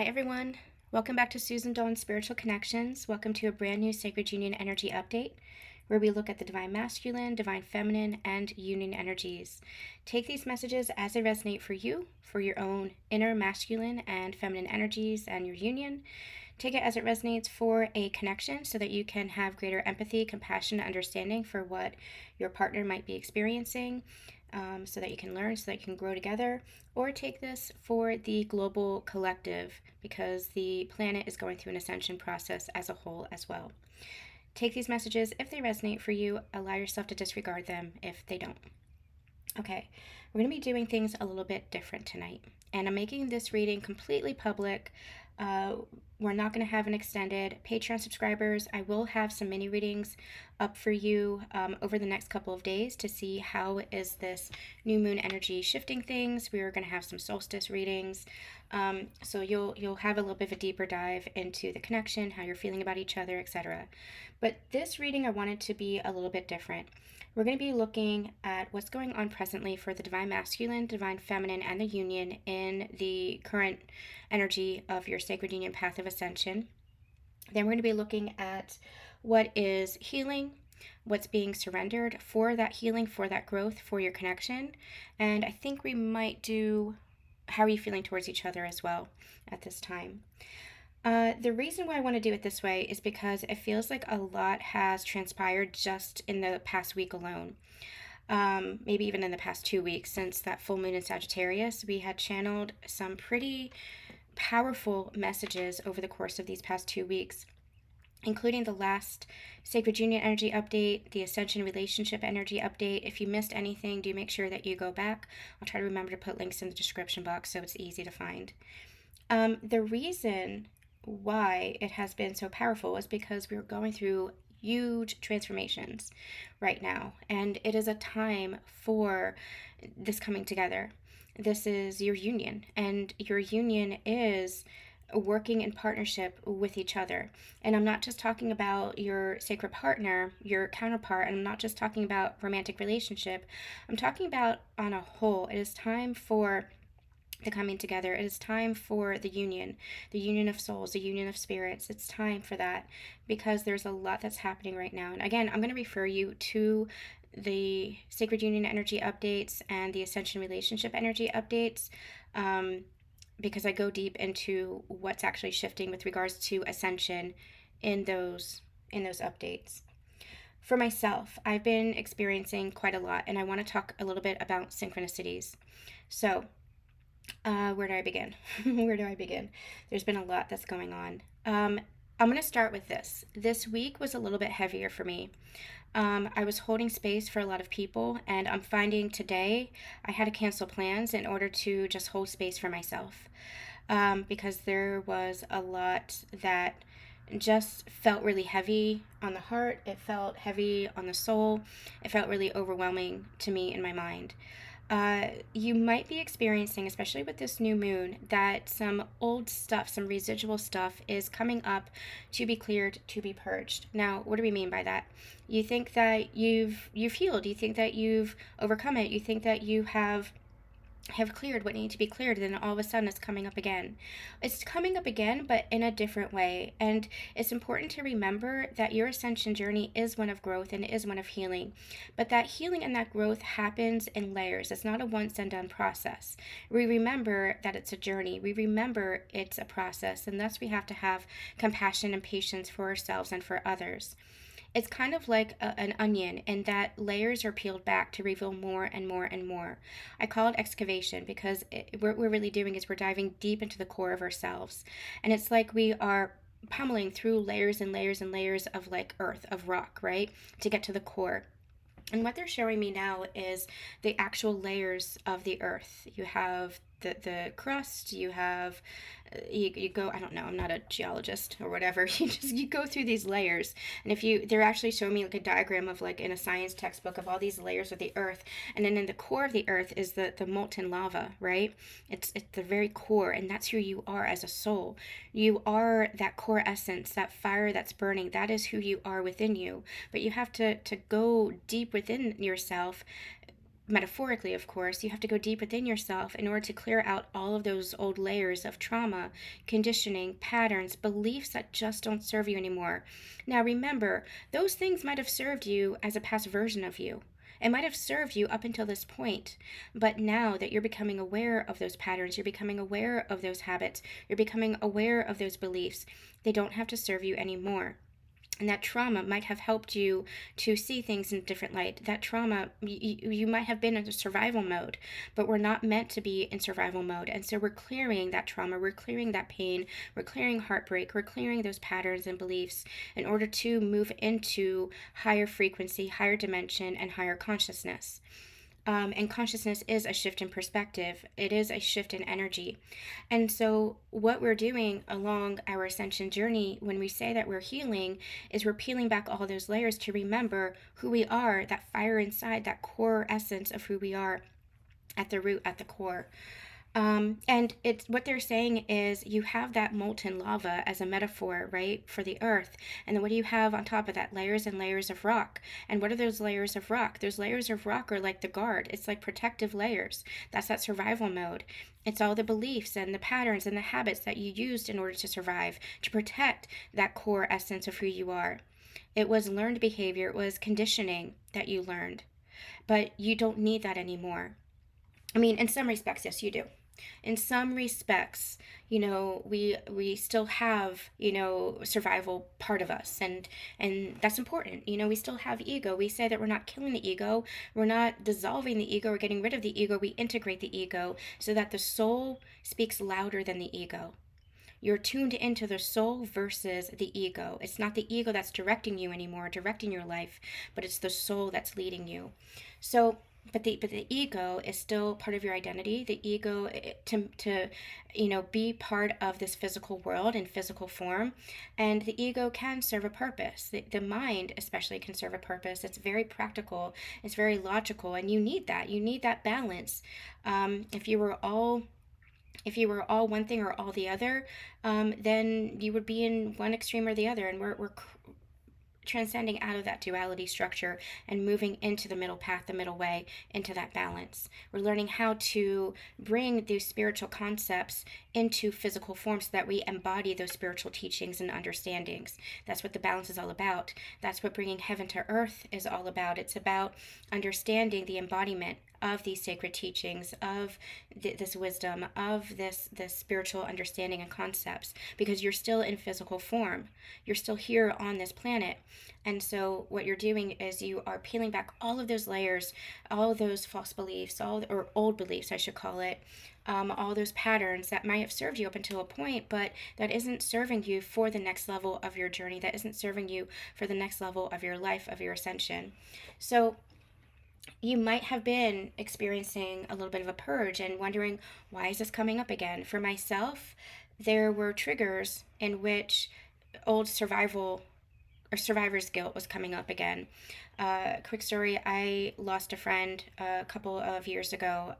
everyone. Welcome back to Susan Dawn's Spiritual Connections. Welcome to a brand new Sacred Union Energy Update, where we look at the Divine Masculine, Divine Feminine, and Union energies. Take these messages as they resonate for you, for your own inner masculine and feminine energies and your union. Take it as it resonates for a connection so that you can have greater empathy, compassion, and understanding for what your partner might be experiencing, so that you can learn, so that you can grow together. Or take this for the global collective because the planet is going through an ascension process as a whole as well. Take these messages if they resonate for you. Allow yourself to disregard them if they don't. Okay, we're going to be doing things a little bit different tonight, and I'm making this reading completely public. We're not going to have an extended Patreon subscribers. I will have some mini readings up for you over the next couple of days to see how is this new moon energy shifting things. We are going to have some solstice readings, so you'll have a little bit of a deeper dive into the connection, how you're feeling about each other, etc. But this reading I wanted to be a little bit different. We're going to be looking at what's going on presently for the Divine Masculine, Divine Feminine, and the Union in the current energy of your Sacred Union Path of Ascension. Then we're going to be looking at what is healing, what's being surrendered for that healing, for that growth, for your connection. And I think we might do how are you feeling towards each other as well at this time. The reason why I want to do it this way is because it feels like a lot has transpired just in the past week alone. Maybe even in the past 2 weeks since that full moon in Sagittarius. We had channeled some pretty powerful messages over the course of these past 2 weeks, including the last Sacred Union energy update, the Ascension relationship energy update. If you missed anything, do make sure that you go back. I'll try to remember to put links in the description box so it's easy to find. The reason why it has been so powerful is because we're going through huge transformations right now, and it is a time for this coming together. This is your union, and your union is working in partnership with each other. And I'm not just talking about your sacred partner, your counterpart, and I'm not just talking about romantic relationship. I'm talking about on a whole. It is time for the coming together. It is time for the union of souls, the union of spirits. It's time for that because there's a lot that's happening right now. And again, I'm going to refer you to the Sacred Union energy updates and the Ascension relationship energy updates, because I go deep into what's actually shifting with regards to ascension in those updates. For myself, I've been experiencing quite a lot, and I want to talk a little bit about synchronicities. So where do I begin? Where do I begin? There's been a lot that's going on. I'm going to start with this. This week was a little bit heavier for me. I was holding space for a lot of people, and I'm finding today I had to cancel plans in order to just hold space for myself, because there was a lot that just felt really heavy on the heart. It felt heavy on the soul. It felt really overwhelming to me in my mind. You might be experiencing, especially with this new moon, that some old stuff, some residual stuff is coming up to be cleared, to be purged. Now, what do we mean by that? You think that you've healed. You think that you've overcome it. You think that you have cleared what needs to be cleared, and then all of a sudden it's coming up again. It's coming up again, but in a different way. And it's important to remember that your ascension journey is one of growth and is one of healing. But that healing and that growth happens in layers. It's not a once and done process. We remember that it's a journey. We remember it's a process, and thus we have to have compassion and patience for ourselves and for others. It's kind of like an onion, and that layers are peeled back to reveal more and more and more. I call it excavation because what we're really doing is we're diving deep into the core of ourselves. And it's like we are pummeling through layers and layers and layers of like earth, of rock, right? To get to the core. And what they're showing me now is the actual layers of the earth. You have the crust, you have you go, I don't know, I'm not a geologist or whatever, you go through these layers. And they're actually showing me like a diagram of like in a science textbook of all these layers of the earth, and then in the core of the earth is the molten lava, right? It's the very core, and that's who you are as a soul. You are that core essence, that fire that's burning. That is who you are within you. But you have to go deep within yourself metaphorically, of course, you have to go deep within yourself in order to clear out all of those old layers of trauma, conditioning, patterns, beliefs that just don't serve you anymore. Now, remember, those things might have served you as a past version of you. It might have served you up until this point, but now that you're becoming aware of those patterns, you're becoming aware of those habits, you're becoming aware of those beliefs, they don't have to serve you anymore. And that trauma might have helped you to see things in a different light. That trauma, you might have been in a survival mode, but we're not meant to be in survival mode. And so we're clearing that trauma, we're clearing that pain, we're clearing heartbreak, we're clearing those patterns and beliefs in order to move into higher frequency, higher dimension, and higher consciousness. And consciousness is a shift in perspective. It is a shift in energy. And so what we're doing along our ascension journey when we say that we're healing is we're peeling back all those layers to remember who we are, that fire inside, that core essence of who we are at the root, at the core. And it's what they're saying is you have that molten lava as a metaphor, right, for the earth. And then what do you have on top of that? Layers and layers of rock. And what are those layers of rock? Those layers of rock are like the guard. It's like protective layers. That's that survival mode. It's all the beliefs and the patterns and the habits that you used in order to survive, to protect that core essence of who you are. It was learned behavior, it was conditioning that you learned. But you don't need that anymore. I mean, in some respects, yes, you do. In some respects, we still have, survival part of us, and that's important. We still have ego. We say that we're not killing the ego, we're not dissolving the ego or getting rid of the ego. We integrate the ego so that the soul speaks louder than the ego. You're tuned into the soul versus the ego. It's not the ego that's directing you anymore, directing your life, but it's the soul that's leading you. So but the ego is still part of your identity. The ego to be part of this physical world in physical form, and the ego can serve a purpose. The mind especially can serve a purpose. It's very practical, it's very logical, and you need that balance. If you were all one thing or all the other, then you would be in one extreme or the other. And we're transcending out of that duality structure and moving into the middle path, the middle way, into that balance. We're learning how to bring these spiritual concepts into physical form so that we embody those spiritual teachings and understandings. That's what the balance is all about. That's what bringing heaven to earth is all about. It's about understanding the embodiment of these sacred teachings, of this wisdom, of this spiritual understanding and concepts, because you're still in physical form. You're still here on this planet. And so what you're doing is you are peeling back all of those layers, all of those false beliefs, or old beliefs, I should call it, all those patterns that might have served you up until a point, but that isn't serving you for the next level of your journey, that isn't serving you for the next level of your life, of your ascension. So you might have been experiencing a little bit of a purge and wondering, why is this coming up again? For myself, there were triggers in which old survivor's guilt was coming up again. Quick story, I lost a friend a couple of years ago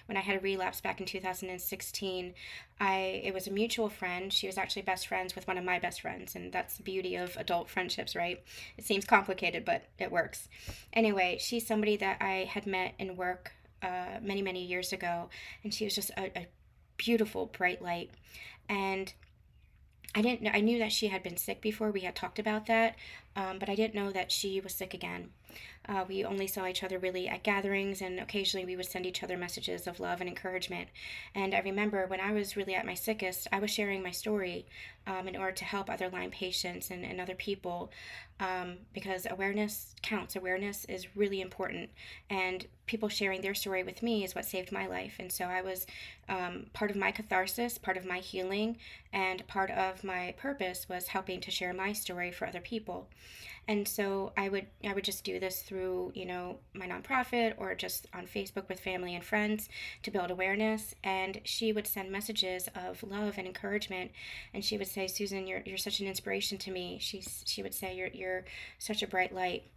when I had a relapse back in 2016. It was a mutual friend. She was actually best friends with one of my best friends, and that's the beauty of adult friendships, right? It seems complicated, but it works. Anyway, she's somebody that I had met in work many, many years ago, and she was just a beautiful, bright light. And I didn't know. I knew that she had been sick before. We had talked about that, but I didn't know that she was sick again. We only saw each other really at gatherings, and occasionally we would send each other messages of love and encouragement. And I remember when I was really at my sickest, I was sharing my story in order to help other Lyme patients and other people, because awareness counts. Awareness is really important, and people sharing their story with me is what saved my life. And so I was part of my catharsis, part of my healing, and part of my purpose was helping to share my story for other people. And so I would just do this through, my nonprofit or just on Facebook with family and friends to build awareness. And she would send messages of love and encouragement. And she would say, Susan, you're such an inspiration to me. She would say, you're such a bright light.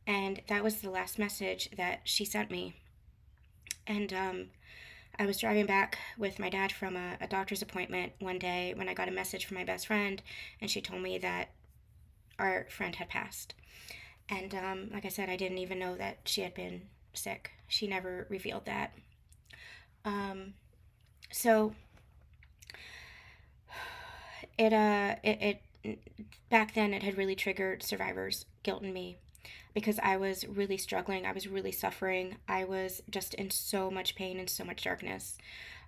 And that was the last message that she sent me. And I was driving back with my dad from a doctor's appointment one day when I got a message from my best friend, and she told me that our friend had passed. And like I said, I didn't even know that she had been sick. She never revealed that. So it back then it had really triggered survivor's guilt in me, because I was really struggling. I was really suffering. I was just in so much pain and so much darkness.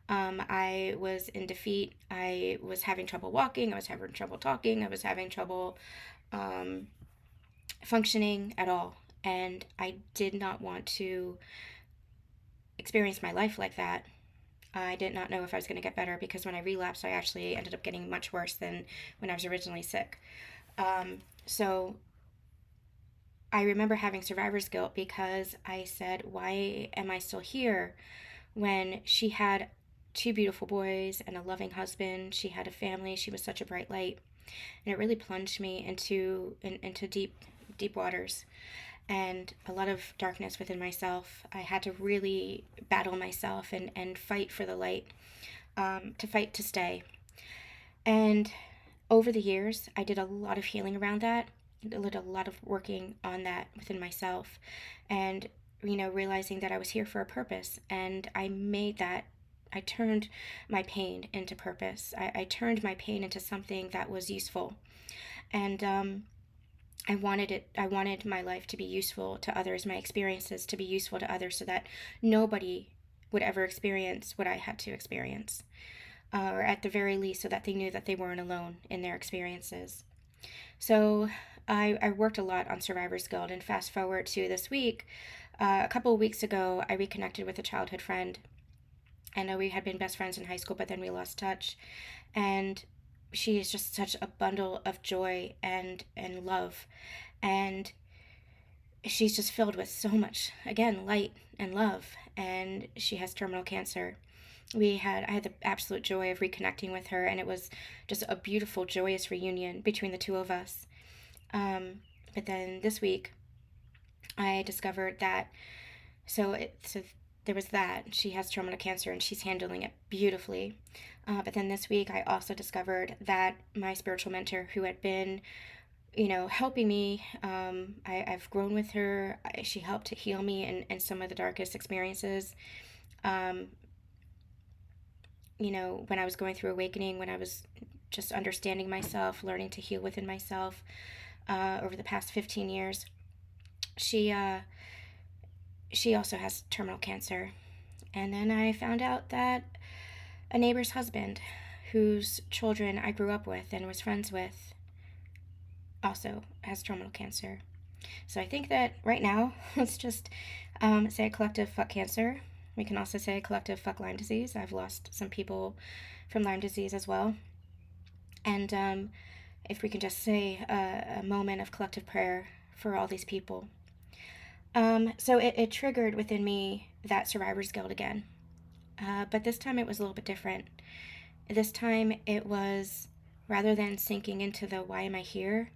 I was in defeat. I was having trouble walking. I was having trouble talking. I was having trouble um, functioning at all. And I did not want to experience my life like that. I did not know if I was going to get better, because when I relapsed, I actually ended up getting much worse than when I was originally sick. So I remember having survivor's guilt, because I said, why am I still here when she had two beautiful boys and a loving husband? She had a family. She was such a bright light. And it really plunged me into deep waters and a lot of darkness within myself. I had to really battle myself and fight for the light, to fight to stay. And over the years, I did a lot of healing around that. I did a lot of working on that within myself, and realizing that I was here for a purpose. And I turned my pain into purpose. I turned my pain into something that was useful. And I wanted my life to be useful to others, my experiences to be useful to others, so that nobody would ever experience what I had to experience, or at the very least, so that they knew that they weren't alone in their experiences. So I worked a lot on survivor's guilt, and fast forward to this week. A couple of weeks ago, I reconnected with a childhood friend. I know we had been best friends in high school, but then we lost touch. And she is just such a bundle of joy and love. And she's just filled with so much, again, light and love. And she has terminal cancer. I had the absolute joy of reconnecting with her, and it was just a beautiful, joyous reunion between the two of us. But then this week, I discovered that so there was that. She has terminal cancer, and she's handling it beautifully. But then this week, I also discovered that my spiritual mentor, who had been, helping me, I've grown with her. She helped to heal me in some of the darkest experiences. When I was going through awakening, when I was just understanding myself, learning to heal within myself, over the past 15 years, she also has terminal cancer. And then I found out that a neighbor's husband, whose children I grew up with and was friends with, also has terminal cancer. So I think that right now, let's just say a collective fuck cancer. We can also say a collective fuck Lyme disease. I've lost some people from Lyme disease as well. And if we can just say a moment of collective prayer for all these people. So it triggered within me that survivor's guilt again. But this time it was a little bit different. This time it was, rather than sinking into the why am I here,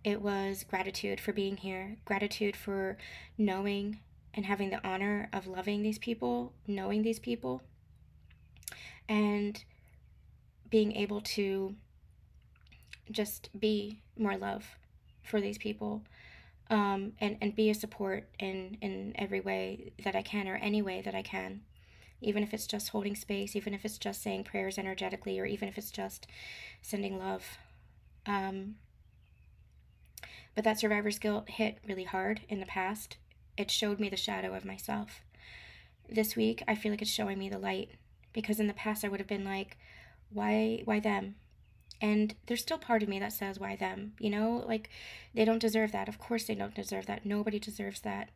it was gratitude for being here, gratitude for knowing and having the honor of loving these people, knowing these people, and being able to just be more love for these people, and be a support in every way that I can, or any way that I can, even if it's just holding space, even if it's just saying prayers energetically, or even if it's just sending love. But that survivor's guilt hit really hard in the past. It showed me the shadow of myself. This week, I feel like it's showing me the light, because in the past I would have been like, why them? And there's still part of me that says, why them? Like, they don't deserve that. Of course they don't deserve that. Nobody deserves that.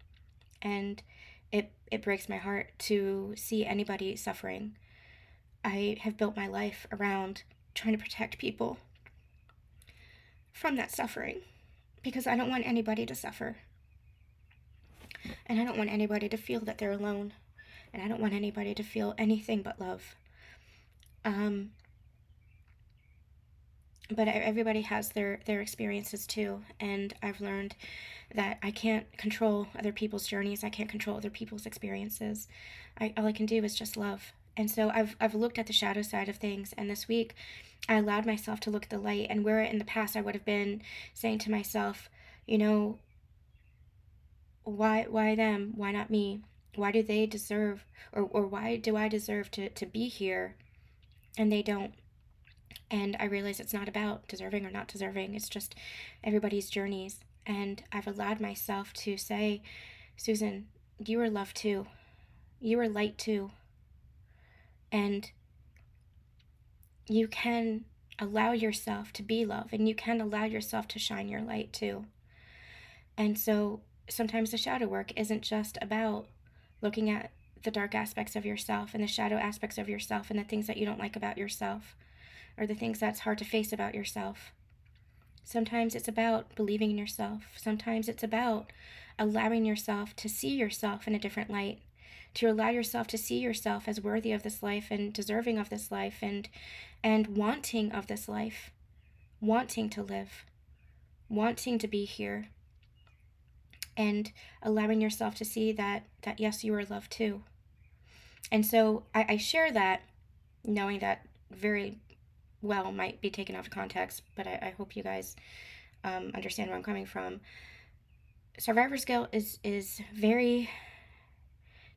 And it breaks my heart to see anybody suffering. I have built my life around trying to protect people from that suffering, because I don't want anybody to suffer. And I don't want anybody to feel that they're alone. And I don't want anybody to feel anything but love. But everybody has their experiences too. And I've learned that I can't control other people's journeys. I can't control other people's experiences. All I can do is just love. And so I've looked at the shadow side of things. And this week, I allowed myself to look at the light. And where in the past I would have been saying to myself, why them? Why not me? Why do they deserve, or why do I deserve to be here and they don't? And I realize it's not about deserving or not deserving. It's just everybody's journeys. And I've allowed myself to say, Susan, you are loved too. You are light too. And you can allow yourself to be love, and you can allow yourself to shine your light too. And so sometimes the shadow work isn't just about looking at the dark aspects of yourself and the shadow aspects of yourself and the things that you don't like about yourself or the things that's hard to face about yourself. Sometimes it's about believing in yourself. Sometimes it's about allowing yourself to see yourself in a different light, to allow yourself to see yourself as worthy of this life and deserving of this life and wanting of this life, wanting to live, wanting to be here, and allowing yourself to see that yes, you are loved too. And so I share that knowing that very well might be taken out of context, but I hope you guys understand where I'm coming from. Survivor's guilt is very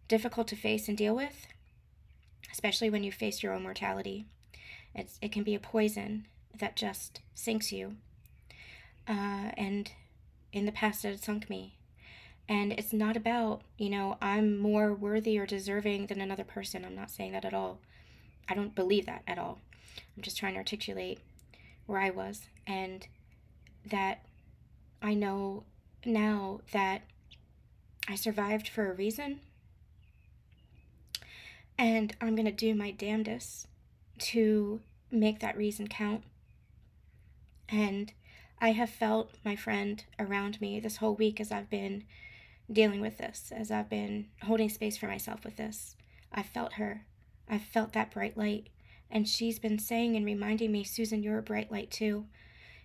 difficult to face and deal with, especially when you face your own mortality. It can be a poison that just sinks you. And in the past, it sunk me. And it's not about, I'm more worthy or deserving than another person. I'm not saying that at all. I don't believe that at all. I'm just trying to articulate where I was, and that I know now that I survived for a reason, and I'm going to do my damnedest to make that reason count. And I have felt my friend around me this whole week as I've been dealing with this, as I've been holding space for myself with this. I felt her. I felt that bright light. And she's been saying and reminding me, Susan, you're a bright light too.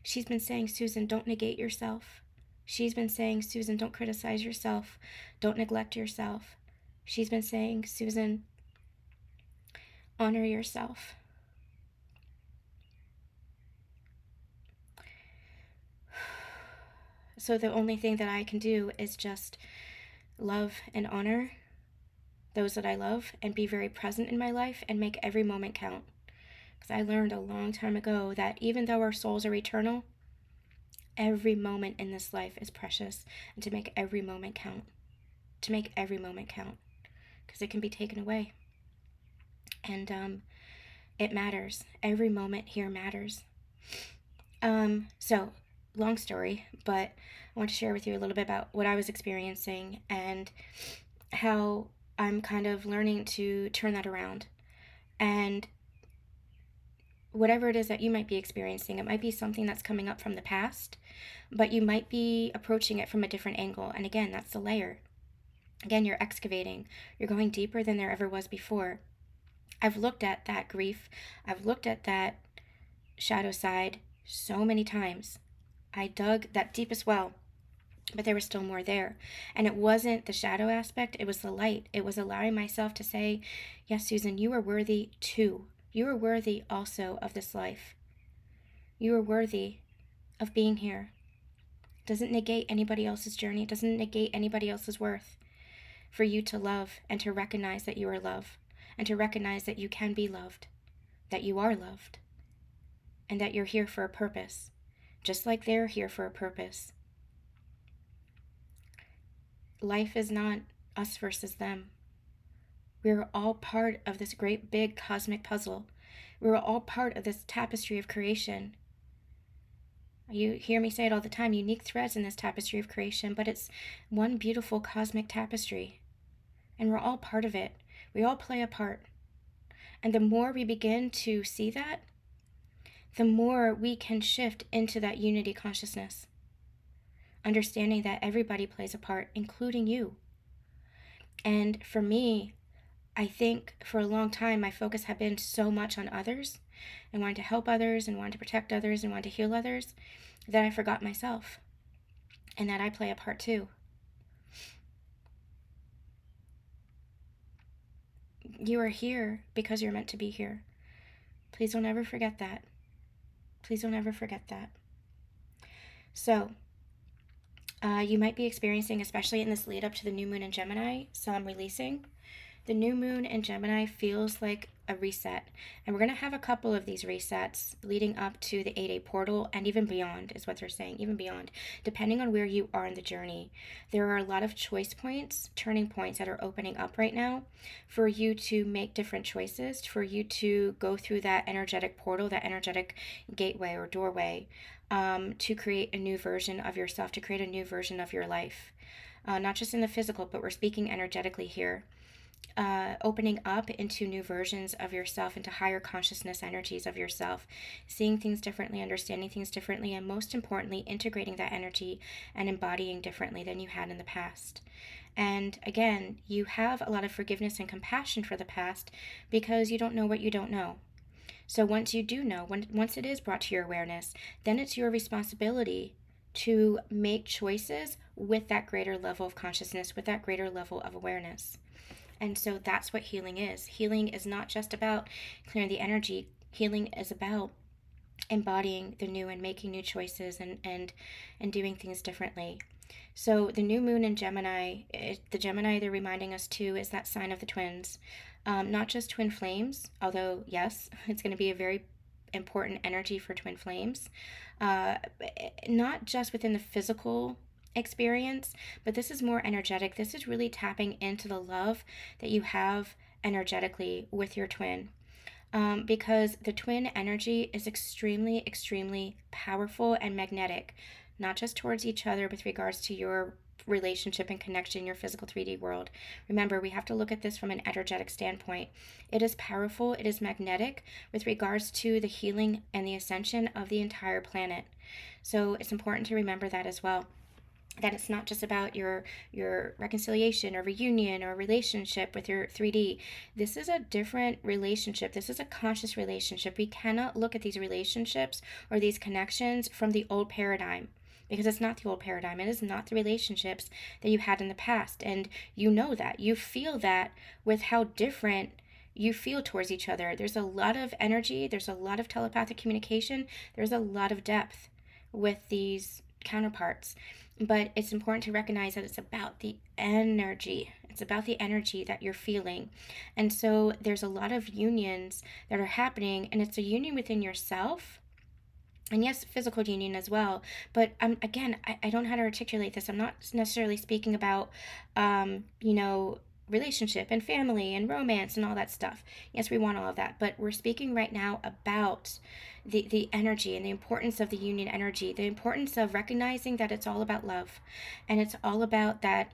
She's been saying, Susan, don't negate yourself. She's been saying, Susan, don't criticize yourself. Don't neglect yourself. She's been saying, Susan, honor yourself. So the only thing that I can do is just love and honor those that I love and be very present in my life and make every moment count. Because I learned a long time ago that even though our souls are eternal, every moment in this life is precious, and to make every moment count. To make every moment count. Because it can be taken away. And it matters. Every moment here matters. So, long story, but I want to share with you a little bit about what I was experiencing and how I'm kind of learning to turn that around. And whatever it is that you might be experiencing, it might be something that's coming up from the past, but you might be approaching it from a different angle. And again, that's the layer. Again, you're excavating. You're going deeper than there ever was before. I've looked at that grief. I've looked at that shadow side so many times. I dug that deepest well, but there was still more there. And it wasn't the shadow aspect, it was the light. It was allowing myself to say, yes, Susan, you are worthy too. You are worthy also of this life. You are worthy of being here. It doesn't negate anybody else's journey. It doesn't negate anybody else's worth. For you to love and to recognize that you are love, and to recognize that you can be loved, that you are loved, and that you're here for a purpose, just like they're here for a purpose. Life is not us versus them. We're all part of this great big cosmic puzzle. We're all part of this tapestry of creation. You hear me say it all the time, unique threads in this tapestry of creation, but it's one beautiful cosmic tapestry. And we're all part of it. We all play a part. And the more we begin to see that, the more we can shift into that unity consciousness. Understanding that everybody plays a part, including you. And for me, I think for a long time, my focus had been so much on others and wanting to help others and wanting to protect others and wanting to heal others that I forgot myself and that I play a part too. You are here because you're meant to be here. Please don't ever forget that. Please don't ever forget that. So, You might be experiencing, especially in this lead up to the new moon in Gemini, some releasing. The new moon in Gemini feels like a reset, and we're going to have a couple of these resets leading up to the 8-8 portal and even beyond, is what they're saying, even beyond, depending on where you are in the journey. There are a lot of choice points, turning points that are opening up right now for you to make different choices, for you to go through that energetic portal, that energetic gateway or doorway, to create a new version of yourself, to create a new version of your life. Not just in the physical, but we're speaking energetically here. Opening up into new versions of yourself, into higher consciousness energies of yourself, seeing things differently, understanding things differently, and most importantly, integrating that energy and embodying differently than you had in the past. And again, you have a lot of forgiveness and compassion for the past because you don't know what you don't know. So once you do know, once it is brought to your awareness, then it's your responsibility to make choices with that greater level of consciousness, with that greater level of awareness. And so that's what healing is. Healing is not just about clearing the energy. Healing is about embodying the new and making new choices and doing things differently. So the new moon in Gemini, the Gemini they're reminding us too is that sign of the twins. Not just twin flames, although yes, it's going to be a very important energy for twin flames. Not just within the physical experience, but this is more energetic. This is really tapping into the love that you have energetically with your twin. Because the twin energy is extremely, extremely powerful and magnetic, not just towards each other with regards to your relationship and connection in your physical 3D world. Remember, we have to look at this from an energetic standpoint. It is powerful, it is magnetic with regards to the healing and the ascension of the entire planet. So it's important to remember that as well, that it's not just about your reconciliation or reunion or relationship with your 3D. This is a different relationship. This is a conscious relationship. We cannot look at these relationships or these connections from the old paradigm, because it's not the old paradigm. It is not the relationships that you had in the past. And you know that. You feel that with how different you feel towards each other. There's a lot of energy. There's a lot of telepathic communication. There's a lot of depth with these counterparts. But it's important to recognize that it's about the energy. It's about the energy that you're feeling. And so there's a lot of unions that are happening, and it's a union within yourself. And yes, physical union as well. But again, I don't know how to articulate this. I'm not necessarily speaking about, relationship and family and romance and all that stuff. Yes, we want all of that. But we're speaking right now about the energy and the importance of the union energy, the importance of recognizing that it's all about love. And it's all about that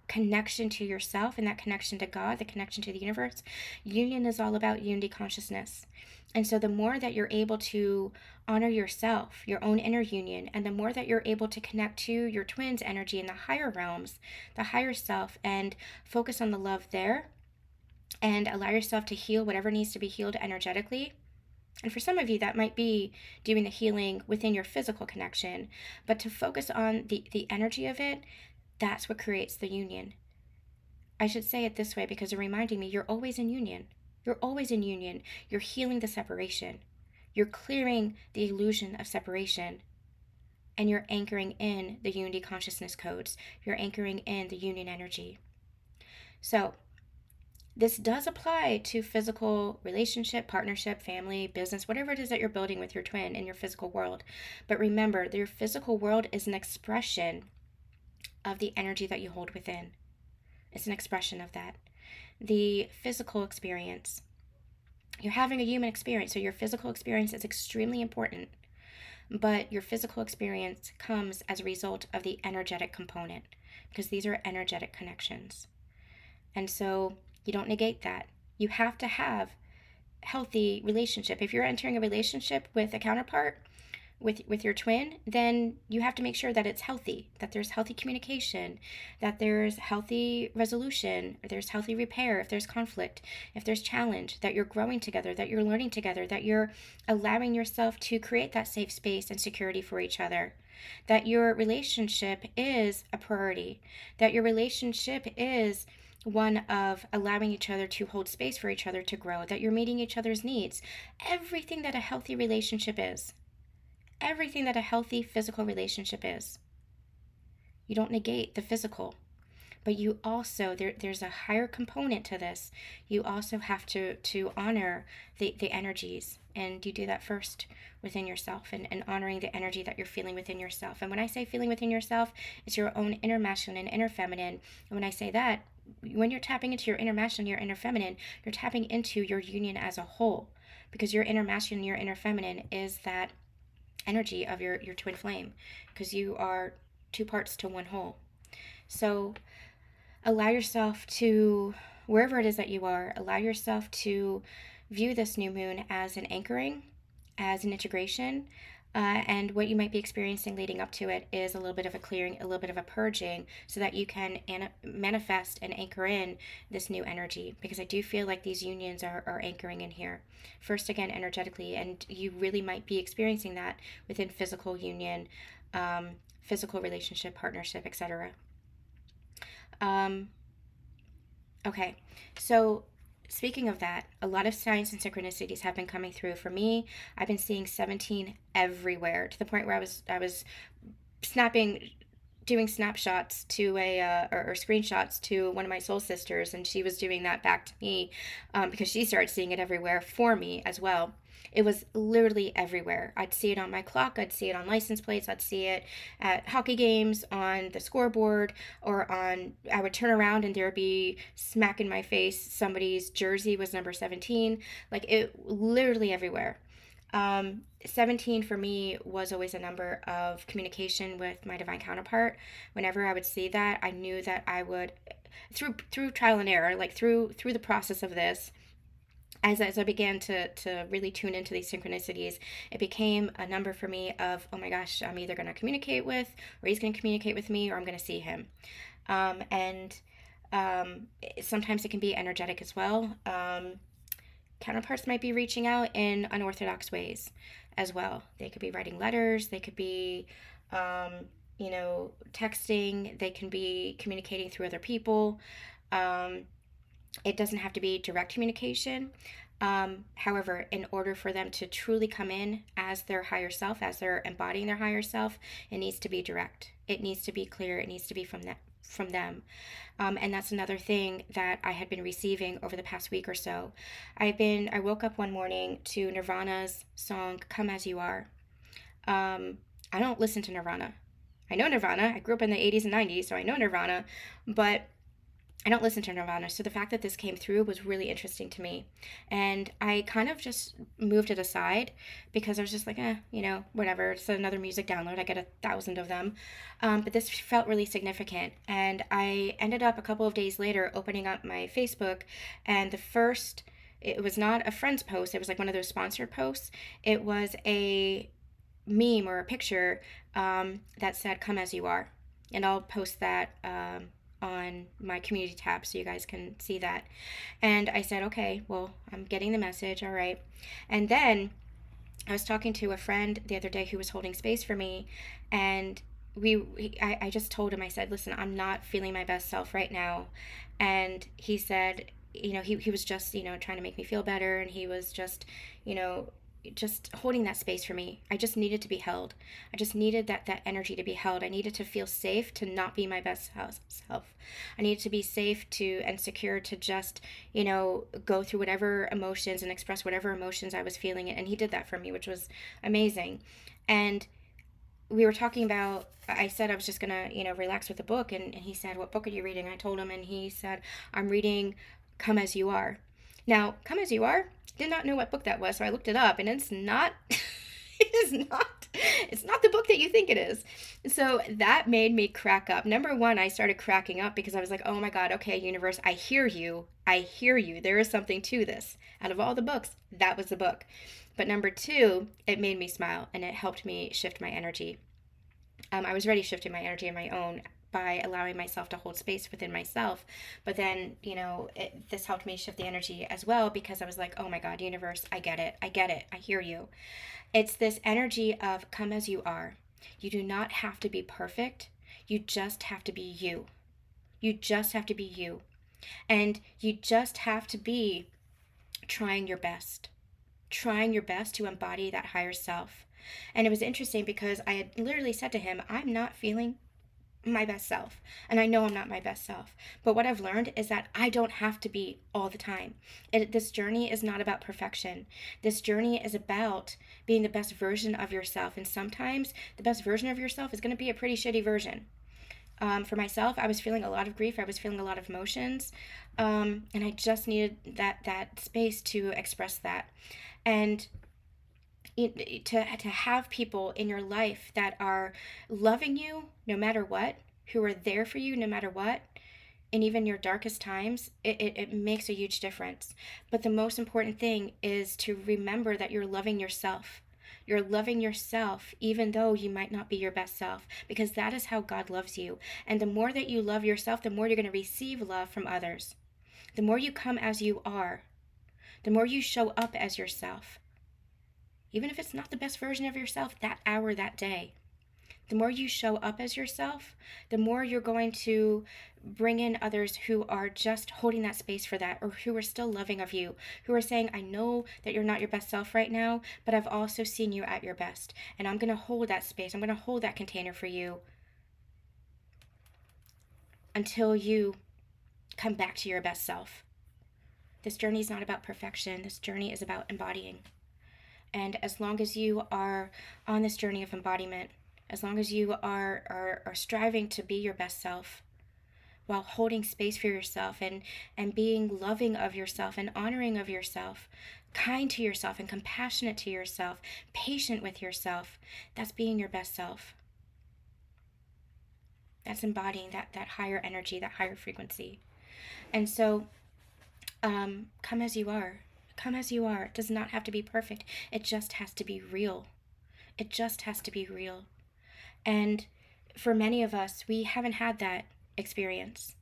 connection to yourself and that connection to God, the connection to the universe. Union is all about unity consciousness. And so the more that you're able to honor yourself, your own inner union, and the more that you're able to connect to your twin's energy in the higher realms, the higher self, and focus on the love there, and allow yourself to heal whatever needs to be healed energetically. And for some of you, that might be doing the healing within your physical connection, but to focus on the energy of it, that's what creates the union. I should say it this way because they're reminding me you're always in union. You're always in union. You're healing the separation. You're clearing the illusion of separation. And you're anchoring in the unity consciousness codes. You're anchoring in the union energy. So this does apply to physical relationship, partnership, family, business, whatever it is that you're building with your twin in your physical world. But remember, your physical world is an expression of the energy that you hold within. It's an expression of that. The physical experience. You're having a human experience, so your physical experience is extremely important. But your physical experience comes as a result of the energetic component, because these are energetic connections. And so you don't negate that. You have to have healthy relationship. If you're entering a relationship with a counterpart, with your twin, then you have to make sure that it's healthy, that there's healthy communication, that there's healthy resolution, or there's healthy repair if there's conflict, if there's challenge, that you're growing together, that you're learning together, that you're allowing yourself to create that safe space and security for each other, that your relationship is a priority, that your relationship is one of allowing each other to hold space for each other to grow, that you're meeting each other's needs. Everything that a healthy relationship is. Everything that a healthy physical relationship is. You don't negate the physical. But you also, there's a higher component to this. You also have to honor the energies. And you do that first within yourself, and honoring the energy that you're feeling within yourself. And when I say feeling within yourself, it's your own inner masculine and inner feminine. And when I say that, when you're tapping into your inner masculine, your inner feminine, you're tapping into your union as a whole. Because your inner masculine, your inner feminine is that energy of your twin flame. Because you are two parts to one whole. So allow yourself to, wherever it is that you are, allow yourself to view this new moon as an anchoring, as an integration. And what you might be experiencing leading up to it is a little bit of a clearing, a little bit of a purging, so that you can manifest and anchor in this new energy. Because I do feel like these unions are anchoring in here. First, again, energetically, and you really might be experiencing that within physical union, physical relationship, partnership, etc. Okay, so speaking of that, a lot of signs and synchronicities have been coming through for me. I've been seeing 17 everywhere, to the point where I was snapping, doing snapshots to or screenshots to one of my soul sisters, and she was doing that back to me, because she started seeing it everywhere for me as well. It was literally everywhere. I'd see it on my clock, I'd see it on license plates, I'd see it at hockey games, on the scoreboard, or I would turn around and there would be smack in my face, somebody's jersey was number 17. Like, it literally everywhere. 17 for me was always a number of communication with my divine counterpart. Whenever I would see that, I knew that I would, through trial and error, like through the process of this, as I began to really tune into these synchronicities, it became a number for me of, oh my gosh, I'm either going to communicate with, or he's going to communicate with me, or I'm going to see him. And sometimes it can be energetic as well. Counterparts might be reaching out in unorthodox ways as well. They could be writing letters, they could be, texting, they can be communicating through other people. It doesn't have to be direct communication. However, in order for them to truly come in as their higher self, as they're embodying their higher self, it needs to be direct. It needs to be clear. It needs to be from them. And that's another thing that I had been receiving over the past week or so. I woke up one morning to Nirvana's song "Come As You Are." I don't listen to Nirvana. I know Nirvana. I grew up in the 80s and 90s, so I know Nirvana, but I don't listen to Nirvana. So the fact that this came through was really interesting to me. And I kind of just moved it aside, because I was just like, whatever. It's another music download. I get 1,000 of them. But this felt really significant. And I ended up a couple of days later opening up my Facebook, and it was not a friend's post. It was like one of those sponsored posts. It was a meme or a picture that said, "Come as you are." And I'll post that on my community tab so you guys can see that. And I said, okay, well, I'm getting the message, all right. And then I was talking to a friend the other day who was holding space for me, and I just told him, I said, listen, I'm not feeling my best self right now. And he said, he was just, trying to make me feel better, and he was just, just holding that space for me. I just needed to be held. I just needed that energy to be held. I needed to feel safe to not be my best self. I needed to be safe and secure to just, go through whatever emotions and express whatever emotions I was feeling. And he did that for me, which was amazing. And we were talking about, I said I was just going to, relax with the book. And he said, what book are you reading? I told him, and he said, I'm reading Come As You Are. Now, Come As You Are, did not know what book that was, so I looked it up, and it's not it's not the book that you think it is. So that made me crack up. Number one, I started cracking up because I was like, oh my God, okay, universe, I hear you. There is something to this. Out of all the books, that was the book. But number two, it made me smile, and it helped me shift my energy. I was already shifting my energy on my own by allowing myself to hold space within myself. But then, this helped me shift the energy as well, because I was like, oh my God, universe, I get it. I hear you. It's this energy of come as you are. You do not have to be perfect. You just have to be you. You just have to be you. And you just have to be trying your best to embody that higher self. And it was interesting because I had literally said to him, I'm not feeling my best self. And I know I'm not my best self. But what I've learned is that I don't have to be all the time. This journey is not about perfection. This journey is about being the best version of yourself. And sometimes the best version of yourself is going to be a pretty shitty version. For myself, I was feeling a lot of grief. I was feeling a lot of emotions. And I just needed that space to express that. And to have people in your life that are loving you no matter what, who are there for you no matter what, and even your darkest times, it makes a huge difference. But the most important thing is to remember that you're loving yourself. You're loving yourself even though you might not be your best self, because that is how God loves you. And the more that you love yourself, the more you're going to receive love from others. The more you come as you are, the more you show up as yourself, even if it's not the best version of yourself that hour, that day. The more you show up as yourself, the more you're going to bring in others who are just holding that space for that, or who are still loving of you, who are saying, I know that you're not your best self right now, but I've also seen you at your best. And I'm going to hold that space. I'm going to hold that container for you until you come back to your best self. This journey is not about perfection. This journey is about embodying. And as long as you are on this journey of embodiment, as long as you are striving to be your best self while holding space for yourself and being loving of yourself and honoring of yourself, kind to yourself and compassionate to yourself, patient with yourself, that's being your best self. That's embodying that higher energy, that higher frequency. And so come as you are. Come as you are. It does not have to be perfect. It just has to be real. It just has to be real. And for many of us, we haven't had that experience.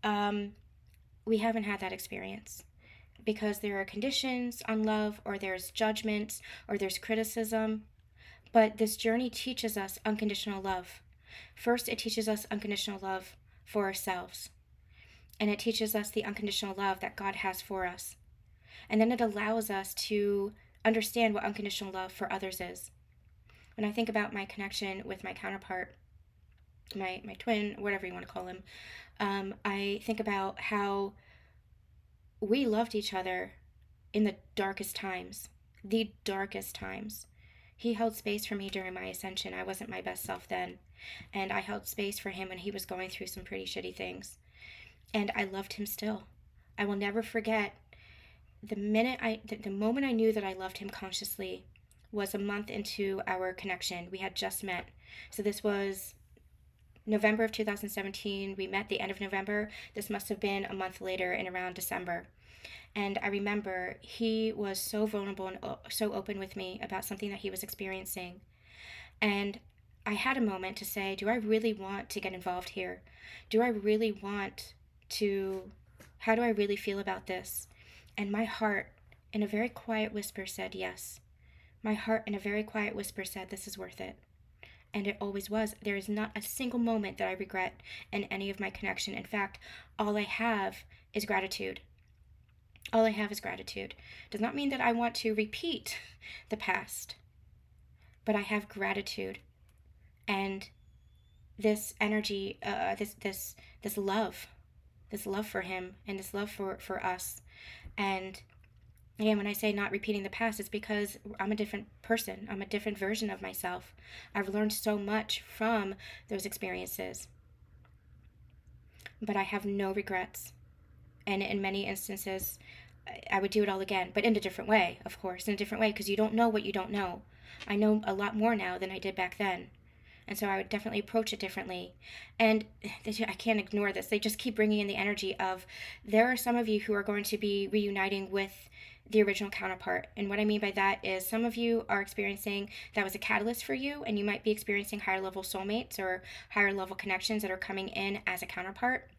We haven't had that experience because there are conditions on love, or there's judgments, or there's criticism. But this journey teaches us unconditional love. First, it teaches us unconditional love for ourselves. And it teaches us the unconditional love that God has for us. And then it allows us to understand what unconditional love for others is. When I think about my connection with my counterpart, my twin, whatever you want to call him, I think about how we loved each other in the darkest times. The darkest times. He held space for me during my ascension. I wasn't my best self then. And I held space for him when he was going through some pretty shitty things. And I loved him still. I will never forget the moment I knew that I loved him consciously was a month into our connection. We had just met. So this was November of 2017. We met the end of November. This must have been a month later in around December. And I remember he was so vulnerable and so open with me about something that he was experiencing. And I had a moment to say, do I really want to get involved here? Do I really want to, how do I really feel about this? And my heart, in a very quiet whisper, said yes. My heart, in a very quiet whisper, said, this is worth it. And it always was. There is not a single moment that I regret in any of my connection. In fact, all I have is gratitude. All I have is gratitude. Does not mean that I want to repeat the past, but I have gratitude. And this energy, this love for him, and this love for us. And again, when I say not repeating the past, it's because I'm a different person. I'm a different version of myself. I've learned so much from those experiences. But I have no regrets. And in many instances, I would do it all again, but in a different way, of course, in a different way, because you don't know what you don't know. I know a lot more now than I did back then. And so I would definitely approach it differently. And I can't ignore this. They just keep bringing in the energy of, there are some of you who are going to be reuniting with the original counterpart. And what I mean by that is some of you are experiencing that was a catalyst for you, and you might be experiencing higher level soulmates or higher level connections that are coming in as a counterpart.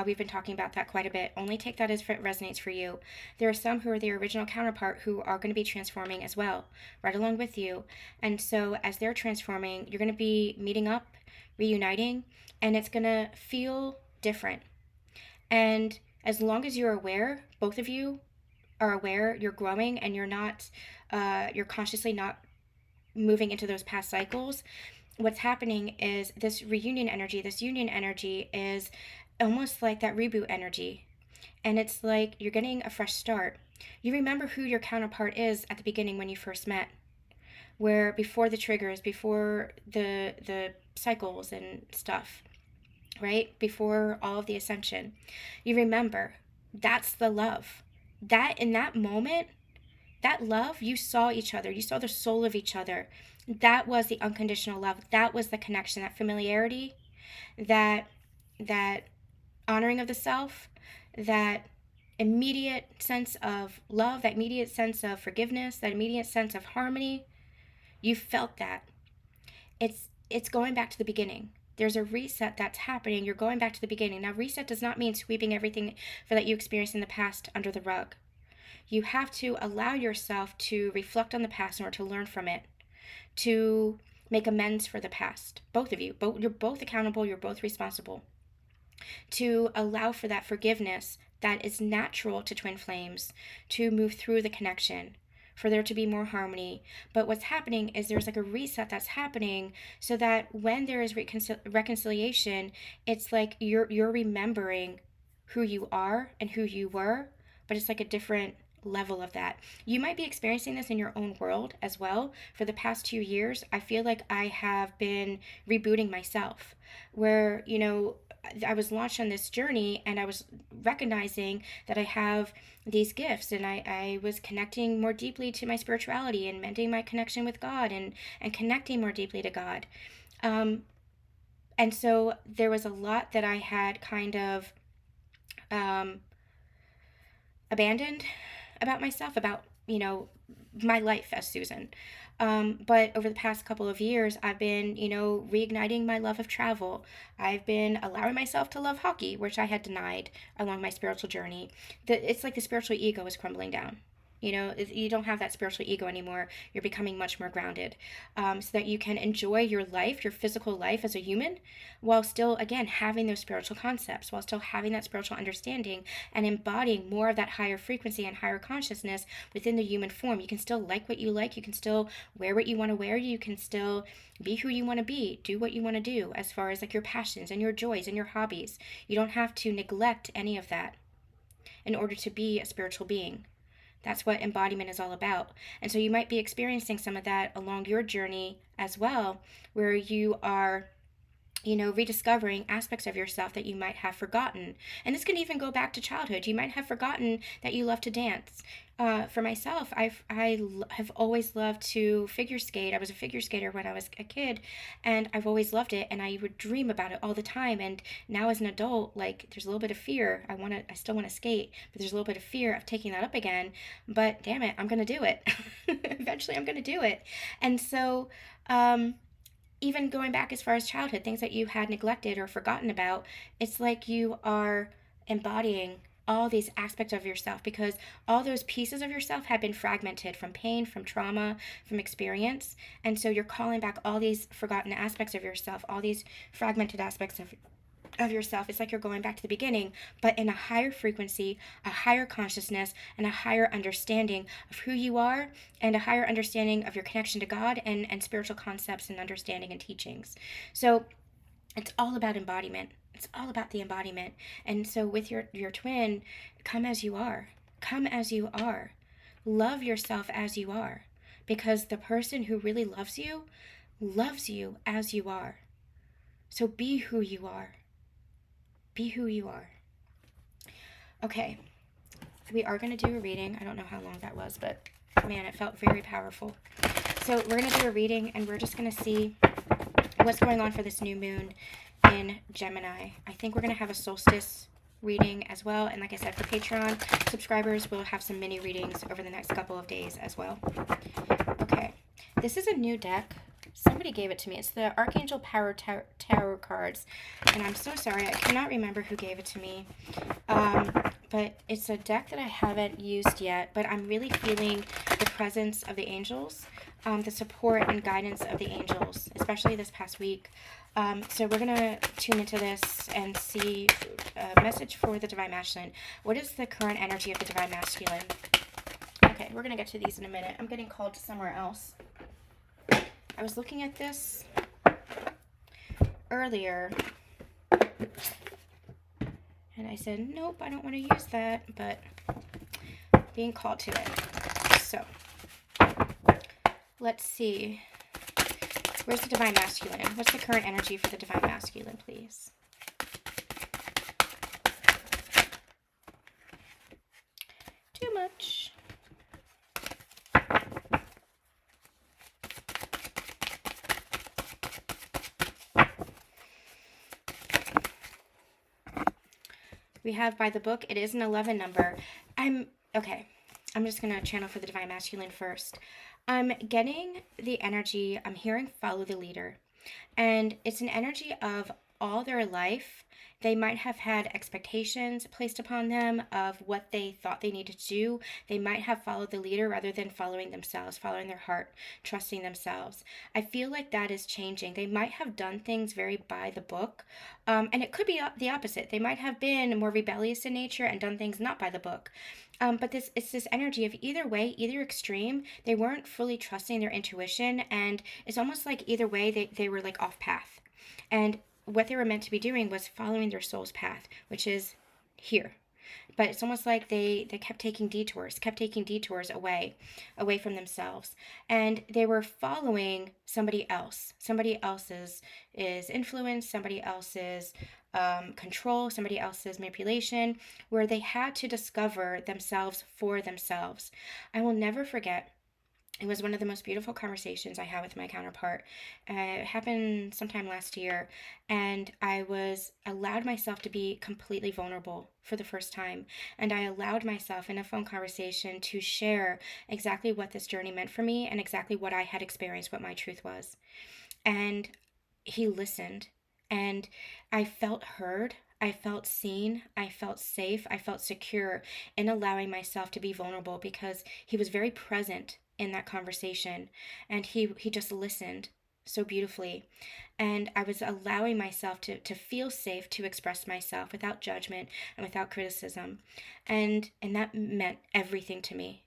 We've been talking about that quite a bit. Only take that as if it resonates for you. There are some who are the original counterpart who are going to be transforming as well, right along with you. And so as they're transforming, you're going to be meeting up, reuniting, and it's going to feel different. And as long as you're aware, both of you are aware, you're growing, and you're consciously not moving into those past cycles, what's happening is this reunion energy, this union energy is almost like that reboot energy. And it's like you're getting a fresh start. You remember who your counterpart is at the beginning when you first met, where before the triggers, before the cycles and stuff, right? Before all of the ascension. You remember that's the love. That in that moment, that love, you saw each other, you saw the soul of each other. That was the unconditional love. That was the connection, that familiarity, that that honoring of the self, that immediate sense of love, that immediate sense of forgiveness, that immediate sense of harmony. You felt that. It's going back to the beginning. There's a reset that's happening. You're going back to the beginning. Now, reset does not mean sweeping everything that you experienced in the past under the rug. You have to allow yourself to reflect on the past in order to learn from it, to make amends for the past. Both of you. You're both accountable. You're both responsible. To allow for that forgiveness that is natural to twin flames, to move through the connection, for there to be more harmony. But what's happening is there's like a reset that's happening, so that when there is reconciliation, it's like you're remembering who you are and who you were, but it's like a different level of that. You might be experiencing this in your own world as well. For the past 2 years, I feel like I have been rebooting myself, where, I was launched on this journey, and I was recognizing that I have these gifts, and I was connecting more deeply to my spirituality and mending my connection with God, and connecting more deeply to God. And so there was a lot that I had kind of um, abandoned about myself, about, my life as Susan. But over the past couple of years, I've been, reigniting my love of travel. I've been allowing myself to love hockey, which I had denied along my spiritual journey. It's like the spiritual ego is crumbling down. You don't have that spiritual ego anymore. You're becoming much more grounded, so that you can enjoy your life, your physical life as a human, while still, again, having those spiritual concepts, while still having that spiritual understanding and embodying more of that higher frequency and higher consciousness within the human form. You can still like what you like. You can still wear what you want to wear. You can still be who you want to be, do what you want to do, as far as like your passions and your joys and your hobbies. You don't have to neglect any of that in order to be a spiritual being. That's what embodiment is all about. And so you might be experiencing some of that along your journey as well, where you are, rediscovering aspects of yourself that you might have forgotten. And this can even go back to childhood. You might have forgotten that you love to dance. For myself, I have always loved to figure skate. I was a figure skater when I was a kid, and I've always loved it, and I would dream about it all the time. And now as an adult, like, there's a little bit of fear. I still want to skate, but there's a little bit of fear of taking that up again. But damn it, I'm going to do it. Eventually I'm going to do it. And so, even going back as far as childhood, things that you had neglected or forgotten about, it's like you are embodying all these aspects of yourself, because all those pieces of yourself have been fragmented from pain, from trauma, from experience. And so you're calling back all these forgotten aspects of yourself, all these fragmented aspects of yourself. It's like you're going back to the beginning, but in a higher frequency, a higher consciousness, and a higher understanding of who you are, and a higher understanding of your connection to God, and spiritual concepts and understanding and teachings. So it's all about embodiment. It's all about the embodiment. And so with your twin, come as you are. Come as you are. Love yourself as you are, because the person who really loves you as you are. So be who you are. Be who you are. Okay, we are going to do a reading. I don't know how long that was, but man, it felt very powerful. So we're going to do a reading, and we're just going to see what's going on for this new moon in Gemini. I think we're going to have a solstice reading as well. And like I said, for Patreon subscribers, we'll have some mini readings over the next couple of days as well. Okay, this is a new deck. Somebody gave it to me. It's the Archangel Power Tarot cards. And I'm so sorry, I cannot remember who gave it to me. But it's a deck that I haven't used yet. But I'm really feeling the presence of the angels, the support and guidance of the angels, especially this past week. So we're going to tune into this and see a message for the Divine Masculine. What is the current energy of the Divine Masculine? Okay, we're going to get to these in a minute. I'm getting called to somewhere else. I was looking at this, earlier, and I said, nope, I don't want to use that, but being called to it. So, let's see. Where's the Divine Masculine? What's the current energy for the Divine Masculine, please? Too much. We have by the book, it is an 11 number. Okay, I'm just going to channel for the Divine Masculine first. I'm getting the energy, I'm hearing follow the leader. And it's an energy of all their life. They might have had expectations placed upon them of what they thought they needed to do. They might have followed the leader rather than following themselves, following their heart, trusting themselves. I feel like that is changing. They might have done things very by the book, and it could be the opposite. They might have been more rebellious in nature and done things not by the book. But it's this energy of either way, either extreme, they weren't fully trusting their intuition, and it's almost like either way they were like off path. And what they were meant to be doing was following their soul's path, which is here. But it's almost like they kept taking detours away from themselves. And they were following somebody else's is influence, somebody else's control, somebody else's manipulation, where they had to discover themselves for themselves. I will never forget, it was one of the most beautiful conversations I had with my counterpart. It happened sometime last year, and I was allowed myself to be completely vulnerable for the first time. And I allowed myself in a phone conversation to share exactly what this journey meant for me and exactly what I had experienced, what my truth was. And he listened, and I felt heard. I felt seen, I felt safe, I felt secure in allowing myself to be vulnerable because he was very present in that conversation, and he just listened so beautifully. And I was allowing myself to feel safe to express myself without judgment and without criticism. And that meant everything to me.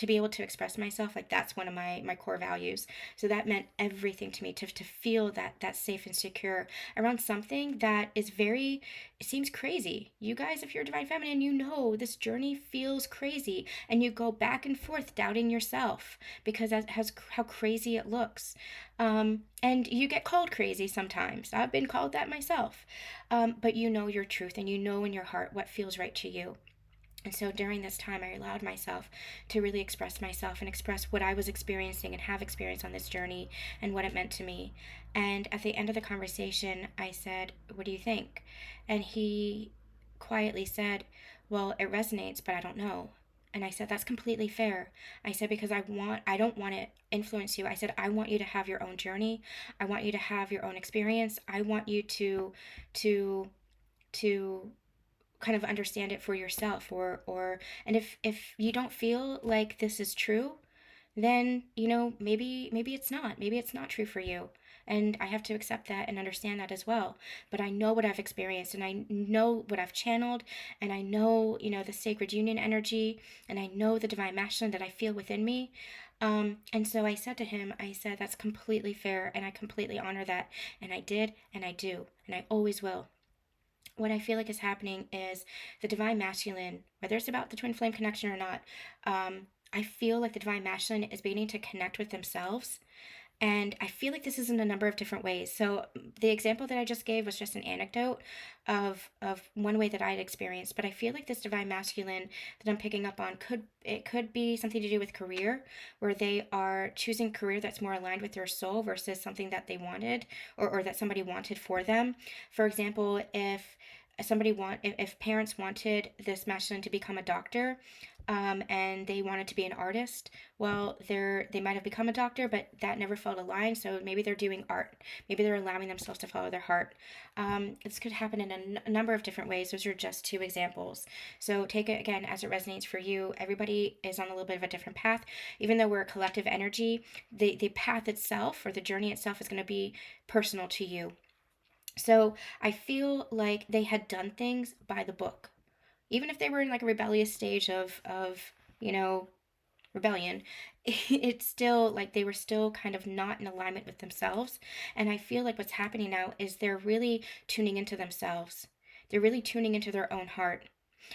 To be able to express myself, like that's one of my core values. So that meant everything to me, to feel that safe and secure around something that is very, it seems crazy. You guys, if you're Divine Feminine, you know this journey feels crazy, and you go back and forth doubting yourself because that has how crazy it looks. And you get called crazy sometimes. I've been called that myself. But you know your truth, and you know in your heart what feels right to you. And so during this time, I allowed myself to really express myself and express what I was experiencing and have experienced on this journey and what it meant to me. And at the end of the conversation, I said, "What do you think?" And he quietly said, "Well, it resonates, but I don't know." And I said, "That's completely fair." I said, "Because I don't want to influence you." I said, "I want you to have your own journey. I want you to have your own experience. I want you to to kind of understand it for yourself, or and if you don't feel like this is true, then maybe it's not true for you, and I have to accept that and understand that as well. But I know what I've experienced, and I know what I've channeled, and I know the sacred union energy, and I know the divine masculine that I feel within me. And so I said to him, I said, "That's completely fair, and I completely honor that." And I did, and I do, and I always will. What I feel like is happening is the divine masculine, whether it's about the twin flame connection or not, I feel like the divine masculine is beginning to connect with themselves. And I feel like this is in a number of different ways. So the example that I just gave was just an anecdote of one way that I had experienced. But I feel like this divine masculine that I'm picking up on could be something to do with career, where they are choosing career that's more aligned with their soul versus something that they wanted, or that somebody wanted for them. For example, if parents wanted this masculine to become a doctor, and they wanted to be an artist, well, they might have become a doctor, but that never felt aligned. So maybe they're doing art. Maybe they're allowing themselves to follow their heart. This could happen in a number of different ways. Those are just two examples. So take it again as it resonates for you. Everybody is on a little bit of a different path. Even though we're a collective energy, the path itself, or the journey itself, is going to be personal to you. So I feel like they had done things by the book, even if they were in like a rebellious stage of rebellion, it's still like they were still kind of not in alignment with themselves. And I feel like what's happening now is they're really tuning into themselves. They're really tuning into their own heart.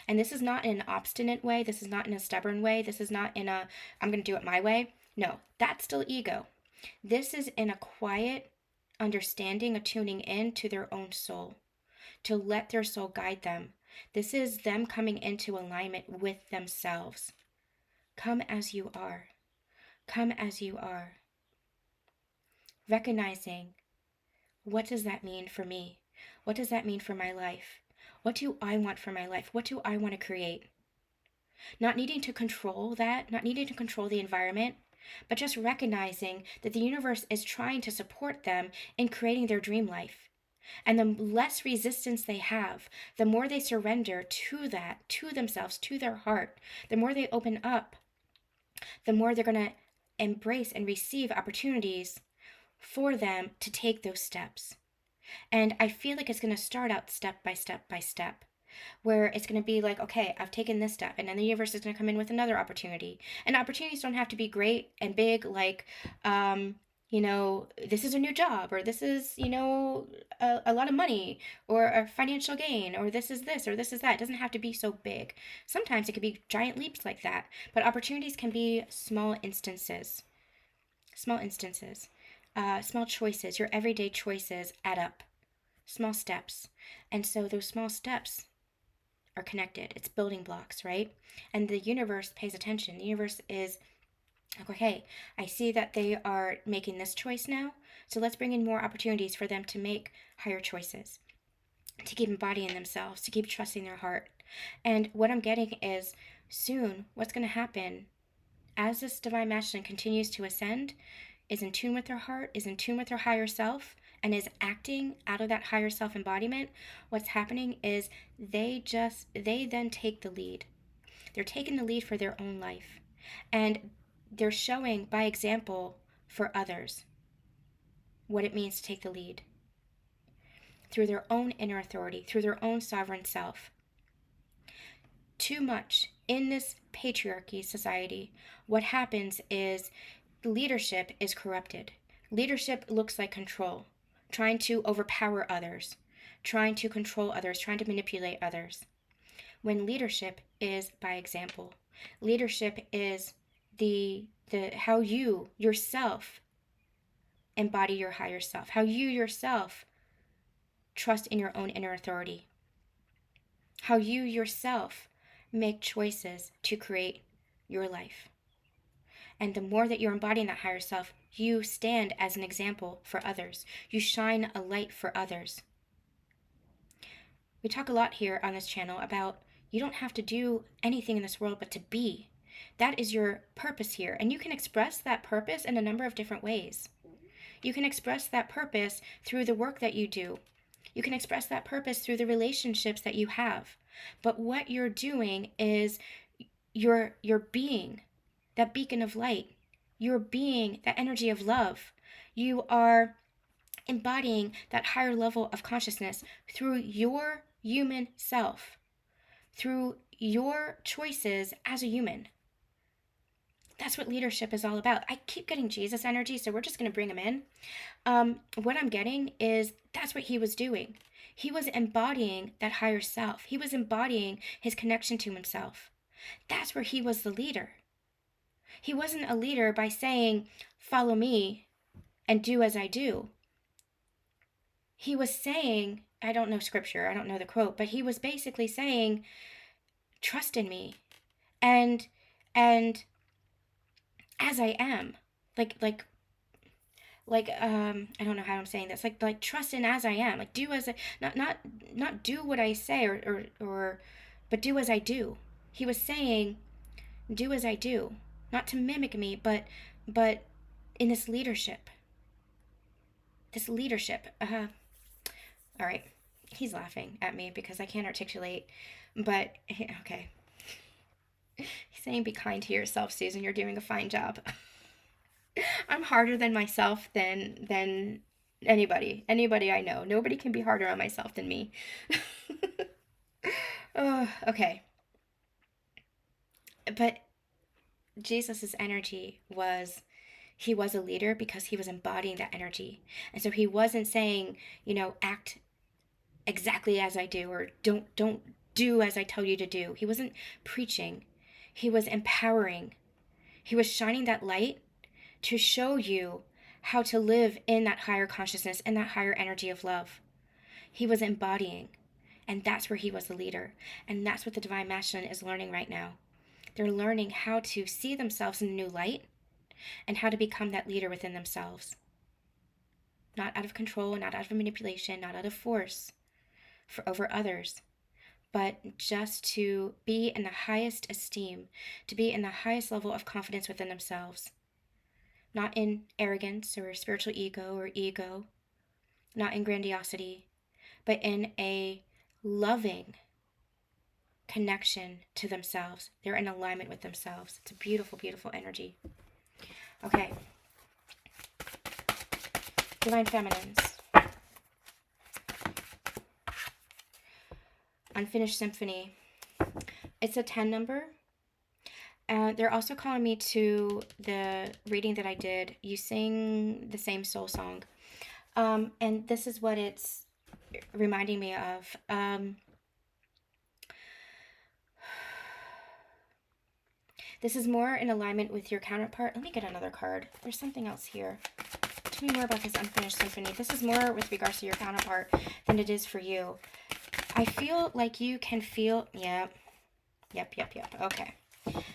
And this is not in an obstinate way. This is not in a stubborn way. This is not in a, I'm going to do it my way. No, that's still ego. This is in a quiet understanding, a tuning in to their own soul, to let their soul guide them. This is them coming into alignment with themselves. Come as you are. Come as you are. Recognizing, what does that mean for me? What does that mean for my life? What do I want for my life? What do I want to create? Not needing to control that, not needing to control the environment, but just recognizing that the universe is trying to support them in creating their dream life. And the less resistance they have, the more they surrender to that, to themselves, to their heart, the more they open up, the more they're going to embrace and receive opportunities for them to take those steps. And I feel like it's going to start out step by step by step, where it's going to be like, okay, I've taken this step, and then the universe is going to come in with another opportunity. And opportunities don't have to be great and big, like, this is a new job, or this is, a lot of money, or a financial gain, or this is this, or this is that. It doesn't have to be so big. Sometimes it could be giant leaps like that, but opportunities can be small instances, small choices. Your everyday choices add up, small steps. And so those small steps are connected. It's building blocks, right? And the universe pays attention. The universe is like, okay, I see that they are making this choice now, so let's bring in more opportunities for them to make higher choices, to keep embodying themselves, to keep trusting their heart. And what I'm getting is, soon, what's going to happen as this divine masculine continues to ascend, is in tune with their heart, is in tune with their higher self, and is acting out of that higher self embodiment. What's happening is they then take the lead. They're taking the lead for their own life. And they're showing by example for others what it means to take the lead through their own inner authority, through their own sovereign self. Too much in this patriarchy society, what happens is leadership is corrupted. Leadership looks like control, trying to overpower others, trying to control others, trying to manipulate others. When leadership is by example, leadership is the how you yourself embody your higher self, how you yourself trust in your own inner authority, how you yourself make choices to create your life. And the more that you're embodying that higher self, you stand as an example for others. You shine a light for others. We talk a lot here on this channel about you don't have to do anything in this world but to be. That is your purpose here. And you can express that purpose in a number of different ways. You can express that purpose through the work that you do. You can express that purpose through the relationships that you have. But what you're doing is you're being that beacon of light. You're being that energy of love. You are embodying that higher level of consciousness through your human self, through your choices as a human. That's what leadership is all about. I keep getting Jesus energy, so we're just going to bring him in. What I'm getting is that's what he was doing. He was embodying that higher self. He was embodying his connection to himself. That's where he was the leader. He wasn't a leader by saying, follow me and do as I do. He was saying, I don't know scripture, I don't know the quote, but he was basically saying, trust in me. And as I am, like I don't know how I'm saying this, like trust in as I am, like do as I, not do what I say or but do as I do. He was saying, do as I do, not to mimic me, but in this leadership. All right, he's laughing at me because I can't articulate, but okay. He's saying, be kind to yourself, Susan. You're doing a fine job. I'm harder than myself than anybody I know. Nobody can be harder on myself than me. Oh, okay. But Jesus's energy was, he was a leader because he was embodying that energy. And so he wasn't saying, act exactly as I do, or don't do as I tell you to do. He wasn't preaching. He was empowering. He was shining that light to show you how to live in that higher consciousness and that higher energy of love. He was embodying, and that's where he was the leader. And that's what the divine masculine is learning right now. They're learning how to see themselves in a new light and how to become that leader within themselves. Not out of control, not out of manipulation, not out of force over others, but just to be in the highest esteem, to be in the highest level of confidence within themselves. Not in arrogance or spiritual ego, not in grandiosity, but in a loving connection to themselves. They're in alignment with themselves. It's a beautiful, beautiful energy. Okay. Divine Feminines. Unfinished Symphony. It's a 10 number. They're also calling me to the reading that I did. You sing the same soul song. And this is what it's reminding me of. This is more in alignment with your counterpart. Let me get another card. There's something else here. Tell me more about this unfinished symphony. This is more with regards to your counterpart than it is for you. I feel like you can feel... Yep. Okay.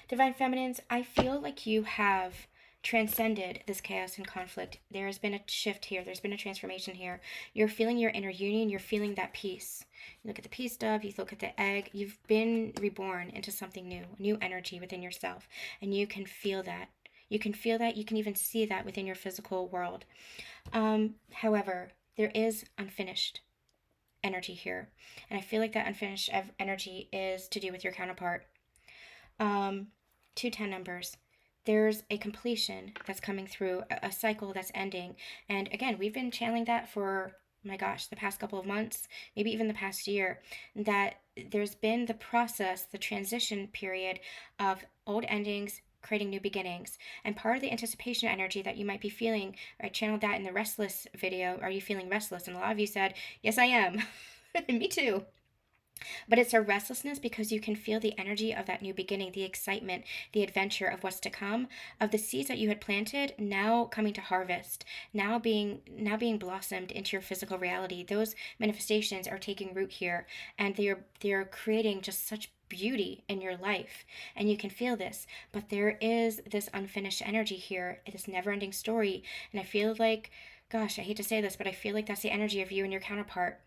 Divine Feminines, I feel like you have transcended this chaos and conflict. There has been a shift here. There's been a transformation here. You're feeling your inner union. You're feeling that peace. You look at the peace dove. You look at the egg. You've been reborn into something new, new energy within yourself. And you can feel that. You can feel that. You can even see that within your physical world. However, there is unfinished energy here. And I feel like that unfinished energy is to do with your counterpart. 2 10 numbers. There's a completion that's coming through, a cycle that's ending. And again, we've been channeling that for, my gosh, the past couple of months, maybe even the past year, that there's been the process, the transition period of old endings, creating new beginnings. And part of the anticipation energy that you might be feeling, I channeled that in the restless video. Are you feeling restless? And a lot of you said, yes, I am. Me too. But it's a restlessness because you can feel the energy of that new beginning, the excitement, the adventure of what's to come, of the seeds that you had planted now coming to harvest, now being blossomed into your physical reality. Those manifestations are taking root here, and they're creating just such beauty in your life, and you can feel this. But there is this unfinished energy here, this never-ending story, and I feel like, gosh, I hate to say this, but I feel like that's the energy of you and your counterpart.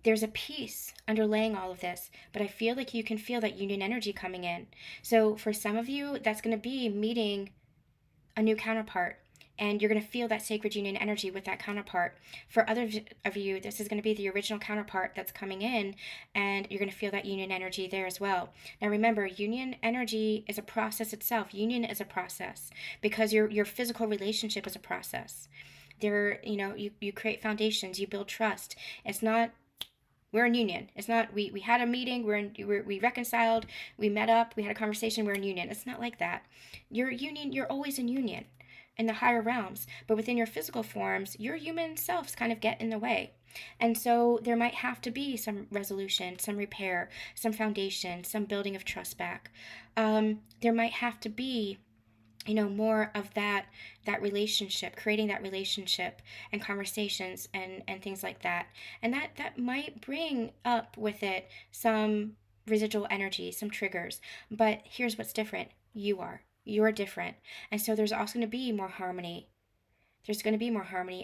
There's a peace underlaying all of this, but I feel like you can feel that union energy coming in. So for some of you, that's going to be meeting a new counterpart, and you're going to feel that sacred union energy with that counterpart. For others of you, this is going to be the original counterpart that's coming in, and you're going to feel that union energy there as well. Now remember, union energy is a process itself. Union is a process because your physical relationship is a process. There, you create foundations, you build trust. It's not, we're in union. It's not, we had a meeting, we reconciled, we met up, we had a conversation, we're in union. It's not like that. You're always in union in the higher realms, but within your physical forms, your human selves kind of get in the way. And so there might have to be some resolution, some repair, some foundation, some building of trust back. There might have to be more of that relationship, creating that relationship and conversations and things like that. And that might bring up with it some residual energy, some triggers. But here's what's different. You're different. And so there's also going to be more harmony.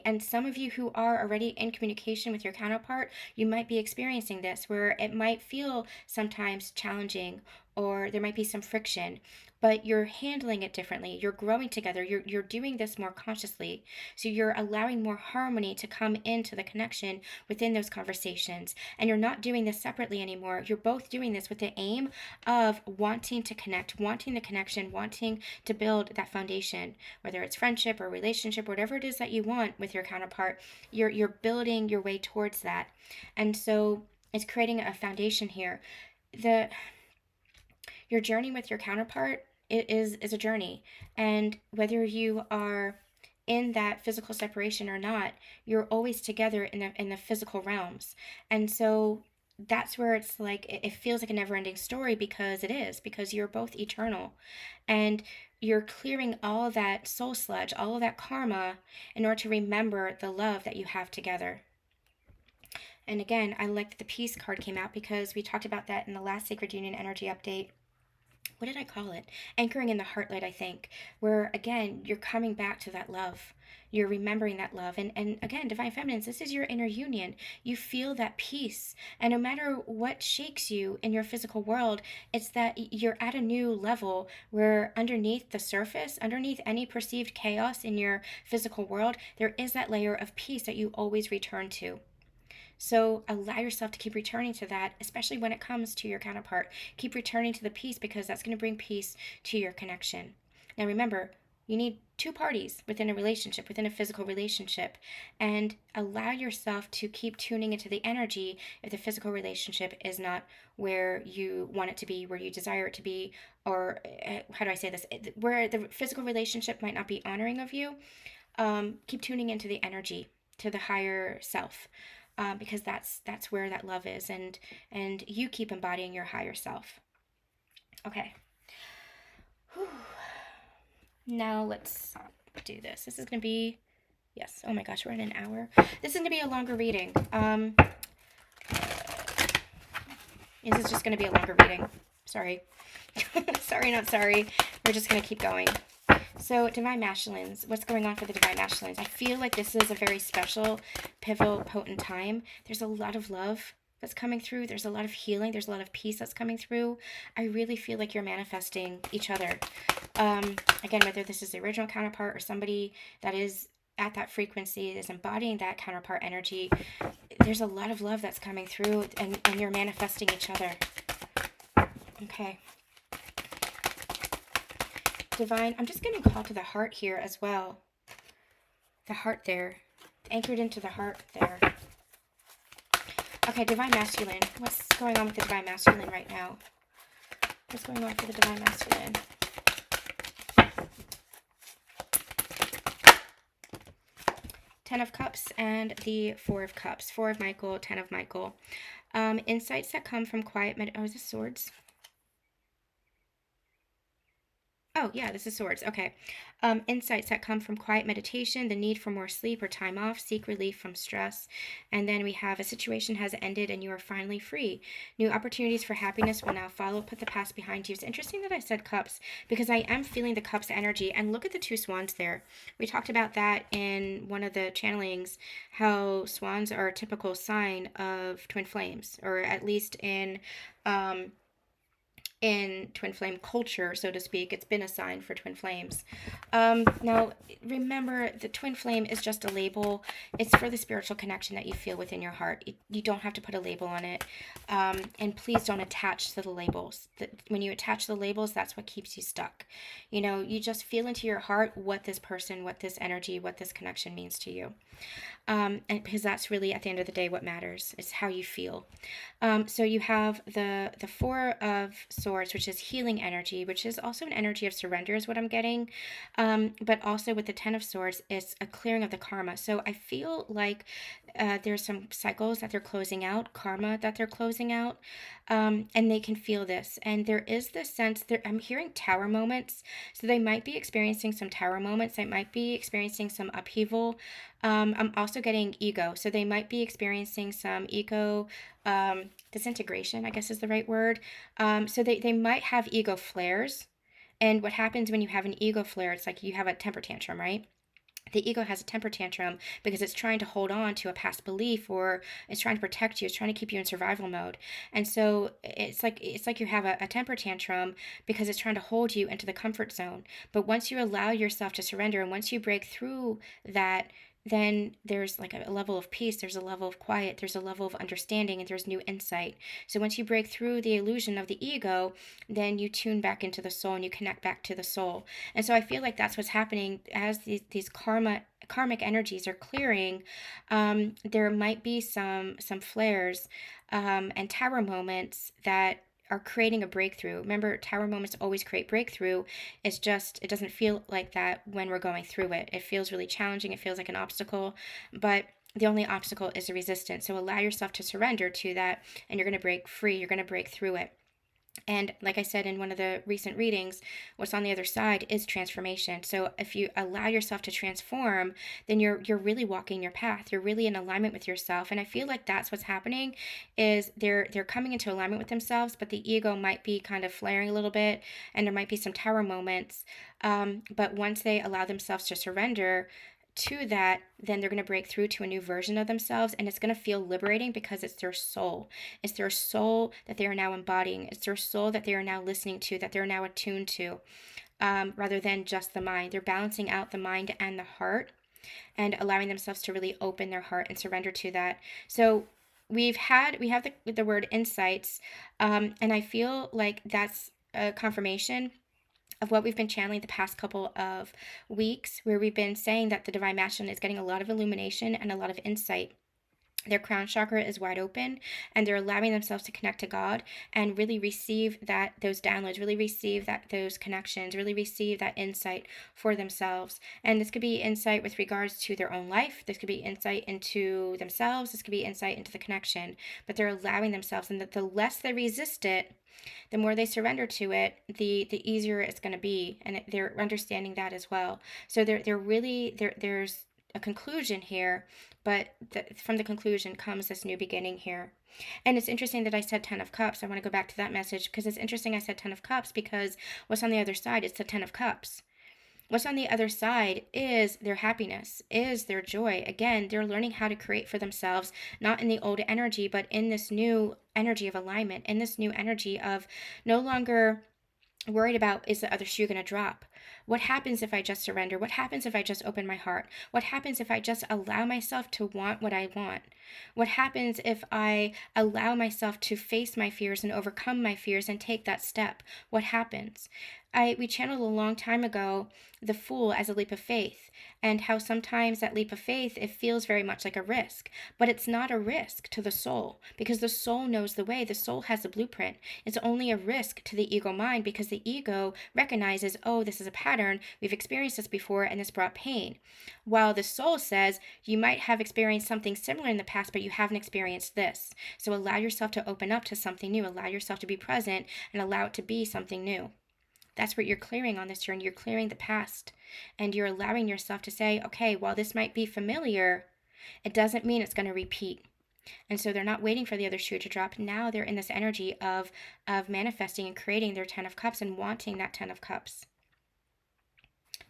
And some of you who are already in communication with your counterpart, you might be experiencing this where it might feel sometimes challenging, or there might be some friction, but you're handling it differently. You're growing together. You're doing this more consciously. So you're allowing more harmony to come into the connection within those conversations. And you're not doing this separately anymore. You're both doing this with the aim of wanting to connect, wanting the connection, wanting to build that foundation, whether it's friendship or relationship, whatever it is that you want with your counterpart. You're building your way towards that. And so it's creating a foundation here. Your journey with your counterpart, it is a journey. And whether you are in that physical separation or not, you're always together in the physical realms. And so that's where it's like it feels like a never-ending story, because it is, because you're both eternal, and you're clearing all that soul sludge, all of that karma, in order to remember the love that you have together. And again, I like that the peace card came out, because we talked about that in the last Sacred Union energy update. What did I call it? Anchoring in the heartlight, I think, where again, you're coming back to that love. You're remembering that love. And again, Divine Feminines, this is your inner union. You feel that peace. And no matter what shakes you in your physical world, it's that you're at a new level where underneath the surface, underneath any perceived chaos in your physical world, there is that layer of peace that you always return to. So allow yourself to keep returning to that, especially when it comes to your counterpart. Keep returning to the peace, because that's going to bring peace to your connection. Now remember, you need two parties within a relationship, within a physical relationship, and allow yourself to keep tuning into the energy if the physical relationship is not where you want it to be, where you desire it to be, or how do I say this? Where the physical relationship might not be honoring of you. Keep tuning into the energy, to the higher self, because that's where that love is, and you keep embodying your higher self. Okay. Whew. Now let's do this. This is gonna be, yes. Oh my gosh, we're at an hour. This is gonna be a longer reading. This is just gonna be a longer reading. Sorry. Sorry, not sorry. We're just gonna keep going. So, Divine Masculines, what's going on for the Divine Masculines? I feel like this is a very special, pivotal, potent time. There's a lot of love that's coming through. There's a lot of healing. There's a lot of peace that's coming through. I really feel like you're manifesting each other. Again, whether this is the original counterpart or somebody that is at that frequency, is embodying that counterpart energy, there's a lot of love that's coming through, and you're manifesting each other. Okay. Divine, I'm just going to call to the heart here as well. The heart there. Anchored into the heart there. Okay, Divine Masculine. What's going on with the Divine Masculine right now? What's going on for the Divine Masculine? Ten of Cups and the Four of Cups. Four of Michael, Ten of Michael. Insights that come from quiet oh, is this Swords? Oh, yeah, this is Swords. Okay. Insights that come from quiet meditation, the need for more sleep or time off, seek relief from stress. And then we have a situation has ended and you are finally free. New opportunities for happiness will now follow. Put the past behind you. It's interesting that I said cups, because I am feeling the cups energy. And look at the two swans there. We talked about that in one of the channelings, how swans are a typical sign of twin flames, or at least in twin flame culture, so to speak. It's been a sign for twin flames. Now, remember, the twin flame is just a label. It's for the spiritual connection that you feel within your heart. You don't have to put a label on it. And please don't attach to the labels. When you attach the labels, that's what keeps you stuck. You know, you just feel into your heart what this person, what this energy, what this connection means to you. And because that's really, at the end of the day, what matters is how you feel. So you have the Four of Swords, which is healing energy, which is also an energy of surrender, is what I'm getting. But also with the Ten of Swords, it's a clearing of the karma. So I feel like there's some cycles that they're closing out, karma that they're closing out, and they can feel this. And there is this sense that I'm hearing tower moments. So they might be experiencing some tower moments. They might be experiencing some upheaval. I'm also getting ego. So they might be experiencing some ego disintegration, I guess is the right word. So they might have ego flares. And what happens when you have an ego flare, it's like you have a temper tantrum, right? The ego has a temper tantrum because it's trying to hold on to a past belief, or it's trying to protect you. It's trying to keep you in survival mode. And so it's like you have a temper tantrum because it's trying to hold you into the comfort zone. But once you allow yourself to surrender, and once you break through that, then there's like a level of peace, there's a level of quiet, there's a level of understanding, and there's new insight. So once you break through the illusion of the ego, then you tune back into the soul and you connect back to the soul. And so I feel like that's what's happening as these karmic energies are clearing. There might be some flares and tower moments that are creating a breakthrough. Remember, tower moments always create breakthrough. It's just, it doesn't feel like that when we're going through it. It feels really challenging. It feels like an obstacle, but the only obstacle is the resistance. So allow yourself to surrender to that, and you're going to break free. You're going to break through it. And like I said in one of the recent readings, what's on the other side is transformation. So if you allow yourself to transform, then you're really walking your path. You're really in alignment with yourself. And I feel like that's what's happening, is they're coming into alignment with themselves, but the ego might be kind of flaring a little bit, and there might be some tower moments. But once they allow themselves to surrender to that, then they're going to break through to a new version of themselves, and it's going to feel liberating because it's their soul. It's their soul that they are now embodying. It's their soul that they are now listening to, that they're now attuned to, rather than just the mind. They're balancing out the mind and the heart and allowing themselves to really open their heart and surrender to that. So we have the word insights, and I feel like that's a confirmation of what we've been channeling the past couple of weeks, where we've been saying that the divine masculine is getting a lot of illumination and a lot of insight. Their crown chakra is wide open, and they're allowing themselves to connect to God and really receive those downloads, really receive those connections, really receive that insight for themselves. And this could be insight with regards to their own life. This could be insight into themselves. This could be insight into the connection. But they're allowing themselves, and that the less they resist it, the more they surrender to it, the easier it's going to be, and they're understanding that as well. So there's a conclusion here, but from the conclusion comes this new beginning here. And it's interesting that I said 10 of Cups. I want to go back to that message, because it's interesting I said 10 of Cups, because what's on the other side is the 10 of Cups. What's on the other side is their happiness, is their joy. Again, they're learning how to create for themselves, not in the old energy, but in this new energy of alignment, in this new energy of no longer worried about, is the other shoe going to drop? What happens if I just surrender? What happens if I just open my heart? What happens if I just allow myself to want what I want? What happens if I allow myself to face my fears and overcome my fears and take that step? What happens? We channeled a long time ago the Fool as a leap of faith, and how sometimes that leap of faith, it feels very much like a risk, but it's not a risk to the soul, because the soul knows the way. The soul has the blueprint. It's only a risk to the ego mind, because the ego recognizes, oh, this is a pattern. We've experienced this before, and this brought pain. While the soul says, you might have experienced something similar in the past, but you haven't experienced this. So allow yourself to open up to something new. Allow yourself to be present and allow it to be something new. That's what you're clearing on this journey. You're clearing the past, and you're allowing yourself to say, okay, while this might be familiar, it doesn't mean it's going to repeat. And so they're not waiting for the other shoe to drop. Now they're in this energy of manifesting and creating their 10 of Cups and wanting that 10 of Cups.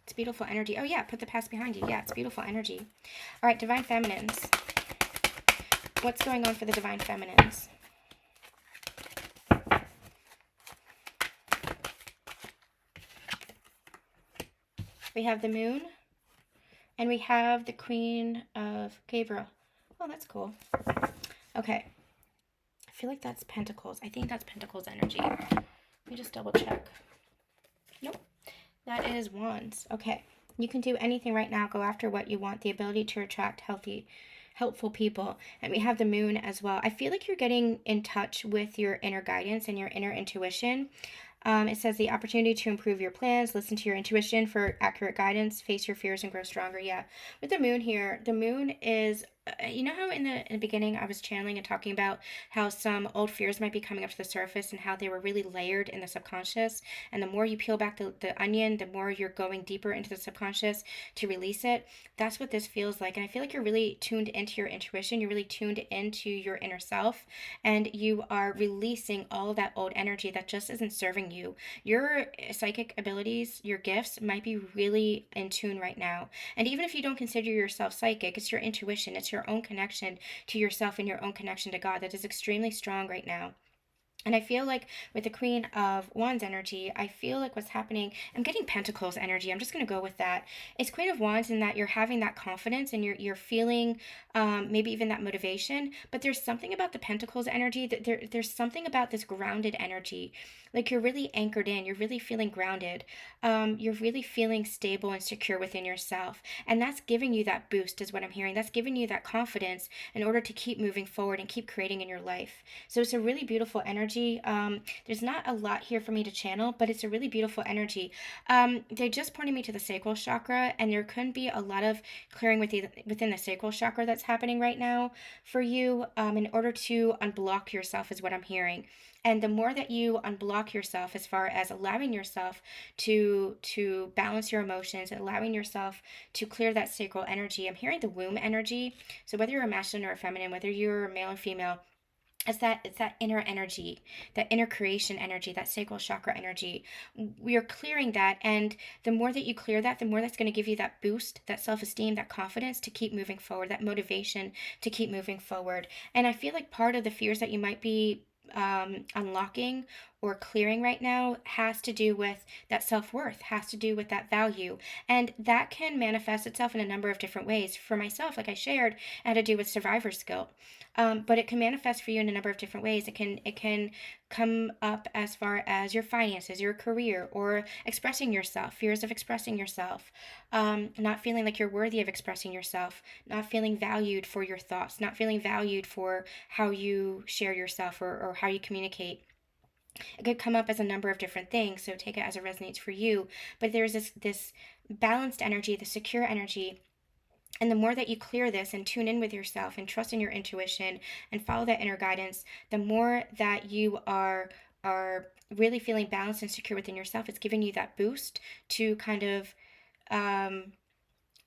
It's beautiful energy. Oh yeah, put the past behind you. Yeah, it's beautiful energy. All right, Divine Feminines. What's going on for the Divine Feminines? We have the Moon, and we have the Queen of Gabriel. Oh, that's cool. Okay. I feel like that's Pentacles. I think that's Pentacles energy. Let me just double check. Nope. That is Wands. Okay. You can do anything right now. Go after what you want. The ability to attract helpful people. And we have the Moon as well. I feel like you're getting in touch with your inner guidance and your inner intuition. It says the opportunity to improve your plans, listen to your intuition for accurate guidance, face your fears, and grow stronger. Yeah. With the Moon here, the Moon is, you know how in the beginning I was channeling and talking about how some old fears might be coming up to the surface and how they were really layered in the subconscious. And the more you peel back the onion, the more you're going deeper into the subconscious to release it. That's what this feels like. And I feel like you're really tuned into your intuition. You're really tuned into your inner self. And you are releasing all of that old energy that just isn't serving you. Your psychic abilities, your gifts might be really in tune right now. And even if you don't consider yourself psychic, it's your intuition. It's your own connection to yourself and your own connection to God that is extremely strong right now. And I feel like with the Queen of Wands energy, I feel like what's happening, I'm getting Pentacles energy. I'm just going to go with that. It's Queen of Wands in that you're having that confidence and you're feeling maybe even that motivation. But there's something about the Pentacles energy that there's something about this grounded energy. Like you're really anchored in. You're really feeling grounded. You're really feeling stable and secure within yourself. And that's giving you that boost is what I'm hearing. That's giving you that confidence in order to keep moving forward and keep creating in your life. So it's a really beautiful energy energy. There's not a lot here for me to channel, but it's a really beautiful energy. They just pointed me to the sacral chakra, and there could be a lot of clearing within the sacral chakra that's happening right now for you, in order to unblock yourself, is what I'm hearing. And the more that you unblock yourself, as far as allowing yourself to balance your emotions, allowing yourself to clear that sacral energy, I'm hearing the womb energy. So whether you're a masculine or a feminine, whether you're male or female, it's that inner energy, that inner creation energy, that sacral chakra energy. We are clearing that, and the more that you clear that, the more that's going to give you that boost, that self-esteem, that confidence to keep moving forward, that motivation to keep moving forward. And I feel like part of the fears that you might be unlocking or clearing right now has to do with that self-worth, has to do with that value, and that can manifest itself in a number of different ways. For myself, like I shared, it had to do with survivor's guilt, but it can manifest for you in a number of different ways. It can come up as far as your finances, your career, or expressing yourself, fears of expressing yourself, not feeling like you're worthy of expressing yourself, not feeling valued for your thoughts, not feeling valued for how you share yourself, or how you communicate. It could come up as a number of different things, so take it as it resonates for you. But there's this balanced energy, the secure energy, and the more that you clear this and tune in with yourself and trust in your intuition and follow that inner guidance, the more that you are really feeling balanced and secure within yourself. It's giving you that boost to kind of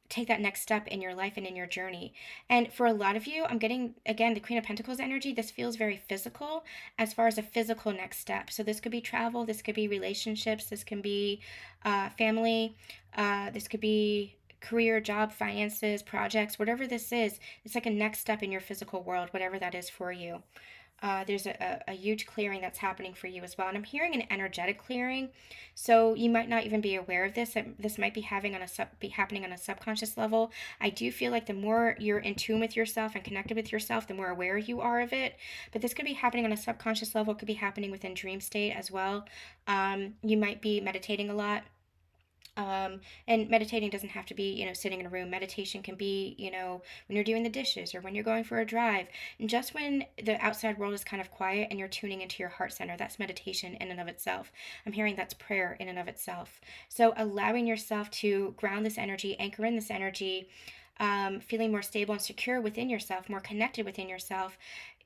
take that next step in your life and in your journey. And for a lot of you, I'm getting, again, the Queen of Pentacles energy. This feels very physical, as far as a physical next step. So this could be travel, this could be relationships, this can be family, this could be career, job, finances, projects, whatever this is. It's like a next step in your physical world, whatever that is for you. There's a huge clearing that's happening for you as well. And I'm hearing an energetic clearing. So you might not even be aware of this. This might be happening on a subconscious level. I do feel like the more you're in tune with yourself and connected with yourself, the more aware you are of it. But this could be happening on a subconscious level. It could be happening within dream state as well. You might be meditating a lot. And meditating doesn't have to be, sitting in a room. Meditation can be, when you're doing the dishes or when you're going for a drive. And just when the outside world is kind of quiet and you're tuning into your heart center, that's meditation in and of itself. I'm hearing that's prayer in and of itself. So allowing yourself to ground this energy, anchor in this energy, feeling more stable and secure within yourself, more connected within yourself,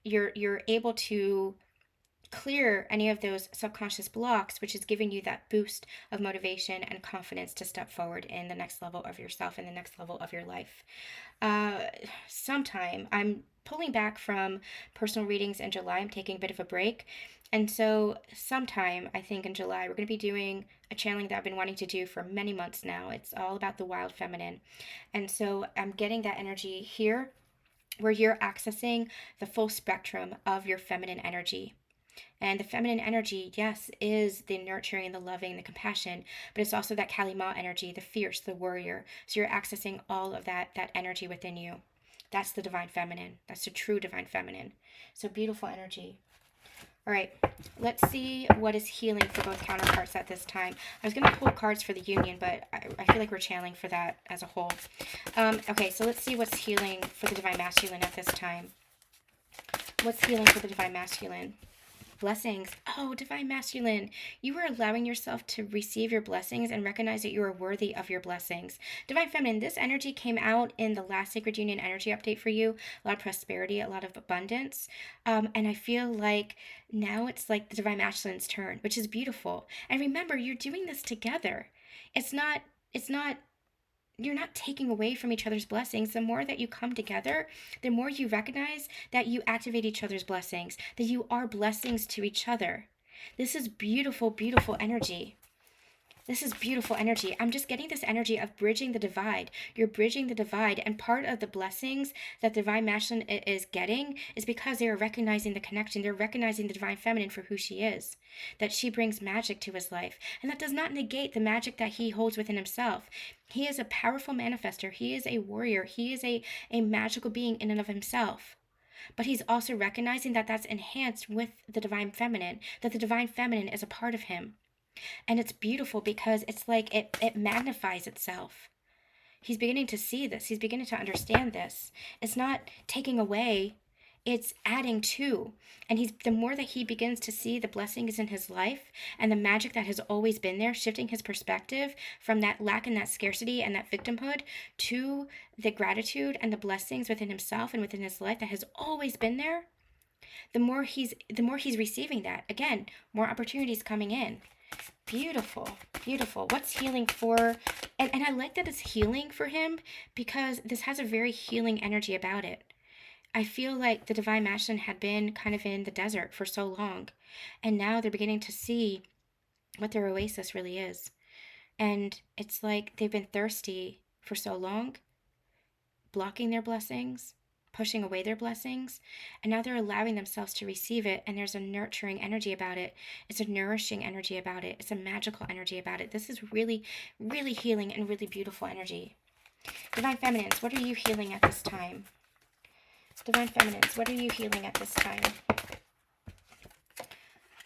you're able to clear any of those subconscious blocks, which is giving you that boost of motivation and confidence to step forward in the next level of yourself and the next level of your life. Sometime I'm pulling back from personal readings in July. I'm taking a bit of a break. And so sometime, I think in July, we're going to be doing a channeling that I've been wanting to do for many months now. It's all about the wild feminine. And so I'm getting that energy here where you're accessing the full spectrum of your feminine energy. And the feminine energy, yes, is the nurturing, the loving, the compassion, but it's also that Kali Ma energy, the fierce, the warrior. So you're accessing all of that energy within you. That's the divine feminine. That's the true divine feminine. So beautiful energy. All right, let's see what is healing for both counterparts at this time. I was going to pull cards for the union, but I feel like we're channeling for that as a whole. Okay, so let's see what's healing for the divine masculine at this time. What's healing for the divine masculine? Blessings. Oh, divine masculine, you are allowing yourself to receive your blessings and recognize that you are worthy of your blessings. Divine feminine, this energy came out in the last sacred union energy update for you. A lot of prosperity, a lot of abundance, and I feel like now it's like the divine masculine's turn, which is beautiful. And remember, you're doing this together. It's not you're not taking away from each other's blessings. The more that you come together, the more you recognize that you activate each other's blessings, that you are blessings to each other. This is beautiful, beautiful energy. This is beautiful energy. I'm just getting this energy of bridging the divide. You're bridging the divide, and part of the blessings that divine masculine is getting is because they are recognizing the connection. They're recognizing the divine feminine for who she is, that she brings magic to his life. And that does not negate the magic that he holds within himself. He is a powerful manifester. He is a warrior. He is a magical being in and of himself. But he's also recognizing that that's enhanced with the divine feminine, that the divine feminine is a part of him. And it's beautiful because it's like it magnifies itself. He's beginning to see this. He's beginning to understand this. It's not taking away. it's adding to. And the more that he begins to see the blessings in his life and the magic that has always been there, shifting his perspective from that lack and that scarcity and that victimhood to the gratitude and the blessings within himself and within his life that has always been there, the more he's receiving that. Again, more opportunities coming in. Beautiful, beautiful. What's healing for? And I like that it's healing for him, because this has a very healing energy about it. I feel like the Divine Masculine had been kind of in the desert for so long, and now they're beginning to see what their oasis really is. And it's like they've been thirsty for so long, blocking their blessings, pushing away their blessings, and now they're allowing themselves to receive it, and there's a nurturing energy about it. It's a nourishing energy about it. It's a magical energy about it. This is really, really healing and really beautiful energy. Divine Feminines, what are you healing at this time? Divine Feminines, what are you healing at this time?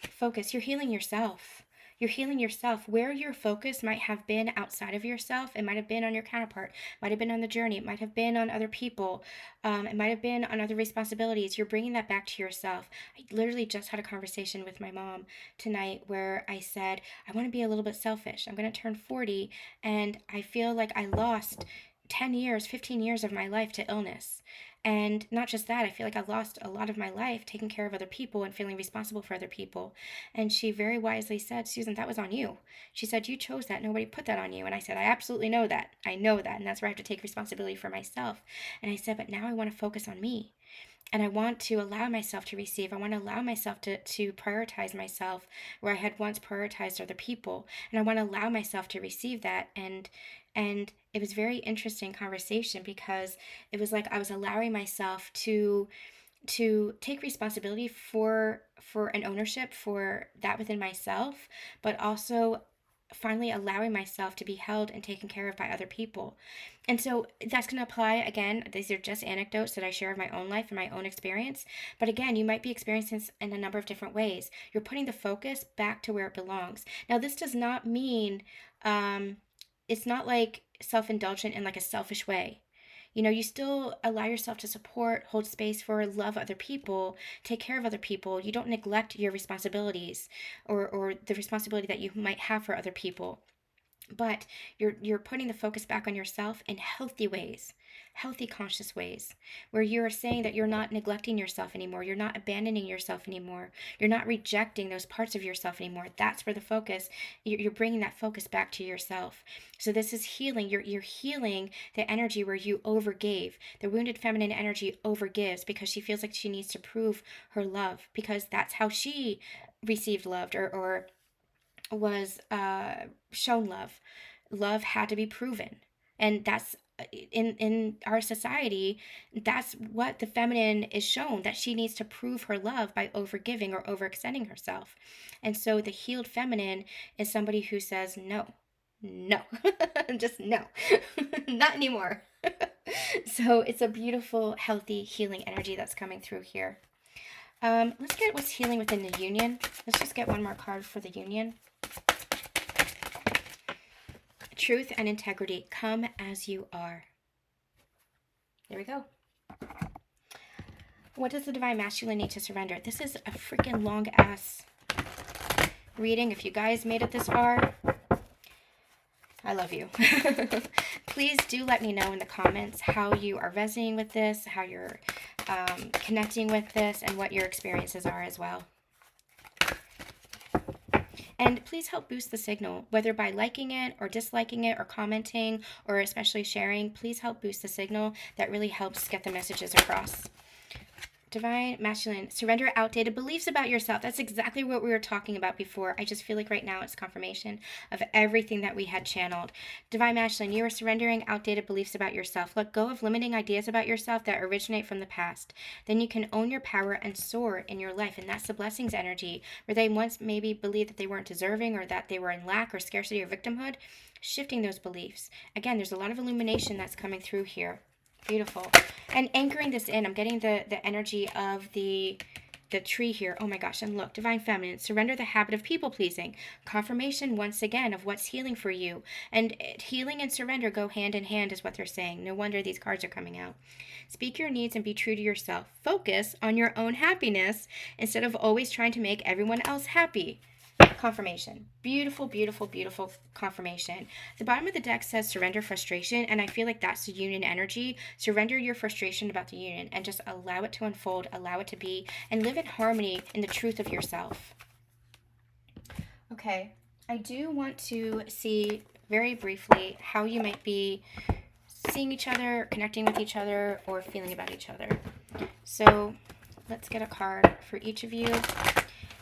Focus. You're healing yourself. You're healing yourself. Where your focus might have been outside of yourself, it might have been on your counterpart, might have been on the journey, it might have been on other people, it might have been on other responsibilities. You're bringing that back to yourself. I literally just had a conversation with my mom tonight where I said, I want to be a little bit selfish. I'm going to turn 40, and I feel like I lost 10 years, 15 years of my life to illness. And not just that, I feel like I lost a lot of my life taking care of other people and feeling responsible for other people. And she very wisely said, Susan, that was on you. She said, you chose that. Nobody put that on you. And I said, I absolutely know that. I know that. And that's where I have to take responsibility for myself. And I said, but now I want to focus on me. And I want to allow myself to receive. I want to allow myself to prioritize myself where I had once prioritized other people. And I want to allow myself to receive that. And it was very interesting conversation, because it was like I was allowing myself to take responsibility for an ownership for that within myself, but also finally allowing myself to be held and taken care of by other people. And so that's going to apply, again, these are just anecdotes that I share of my own life and my own experience. But again, you might be experiencing this in a number of different ways. You're putting the focus back to where it belongs. Now, this does not mean, it's not like self-indulgent in like a selfish way. You know, you still allow yourself to support, hold space for, love other people, take care of other people. You don't neglect your responsibilities or the responsibility that you might have for other people. But you're putting the focus back on yourself in healthy ways, healthy conscious ways, where you're saying that you're not neglecting yourself anymore, you're not abandoning yourself anymore, you're not rejecting those parts of yourself anymore. That's where the focus, you're bringing that focus back to yourself. So this is healing. You're healing the energy where you overgave. The wounded feminine energy overgives because she feels like she needs to prove her love, because that's how she received love or was shown love. Love had to be proven, and that's in our society. That's what the feminine is shown, that she needs to prove her love by overgiving or overextending herself. And so the healed feminine is somebody who says no, no, just no, not anymore. So it's a beautiful, healthy, healing energy that's coming through here. Let's get what's healing within the union. Let's just get one more card for the union. Truth and integrity. Come as you are. There we go. What does the Divine Masculine need to surrender? This is a freaking long ass reading. If you guys made it this far, I love you. Please do let me know in the comments how you are resonating with this, how you're connecting with this, and what your experiences are as well. And please help boost the signal, whether by liking it or disliking it or commenting or especially sharing. Please help boost the signal. That really helps get the messages across. Divine Masculine, surrender outdated beliefs about yourself. That's exactly what we were talking about before. I just feel like right now it's confirmation of everything that we had channeled. Divine Masculine, you are surrendering outdated beliefs about yourself. Let go of limiting ideas about yourself that originate from the past. Then you can own your power and soar in your life. And that's the blessings energy, where they once maybe believed that they weren't deserving or that they were in lack or scarcity or victimhood. Shifting those beliefs. Again, there's a lot of illumination that's coming through here. Beautiful. And anchoring this in, I'm getting the energy of the the tree here. Oh my gosh, and look, divine feminine, surrender the habit of people pleasing. Confirmation once again of what's healing for you. And healing and surrender go hand in hand is what they're saying. No wonder these cards are coming out. Speak your needs and be true to yourself. Focus on your own happiness instead of always trying to make everyone else happy. Confirmation. Beautiful, beautiful, beautiful confirmation. The bottom of the deck says surrender frustration, and I feel like that's the union energy. Surrender your frustration about the union and just allow it to unfold, allow it to be, and live in harmony in the truth of yourself. Okay, I do want to see very briefly how you might be seeing each other, connecting with each other, or feeling about each other. So let's get a card for each of you,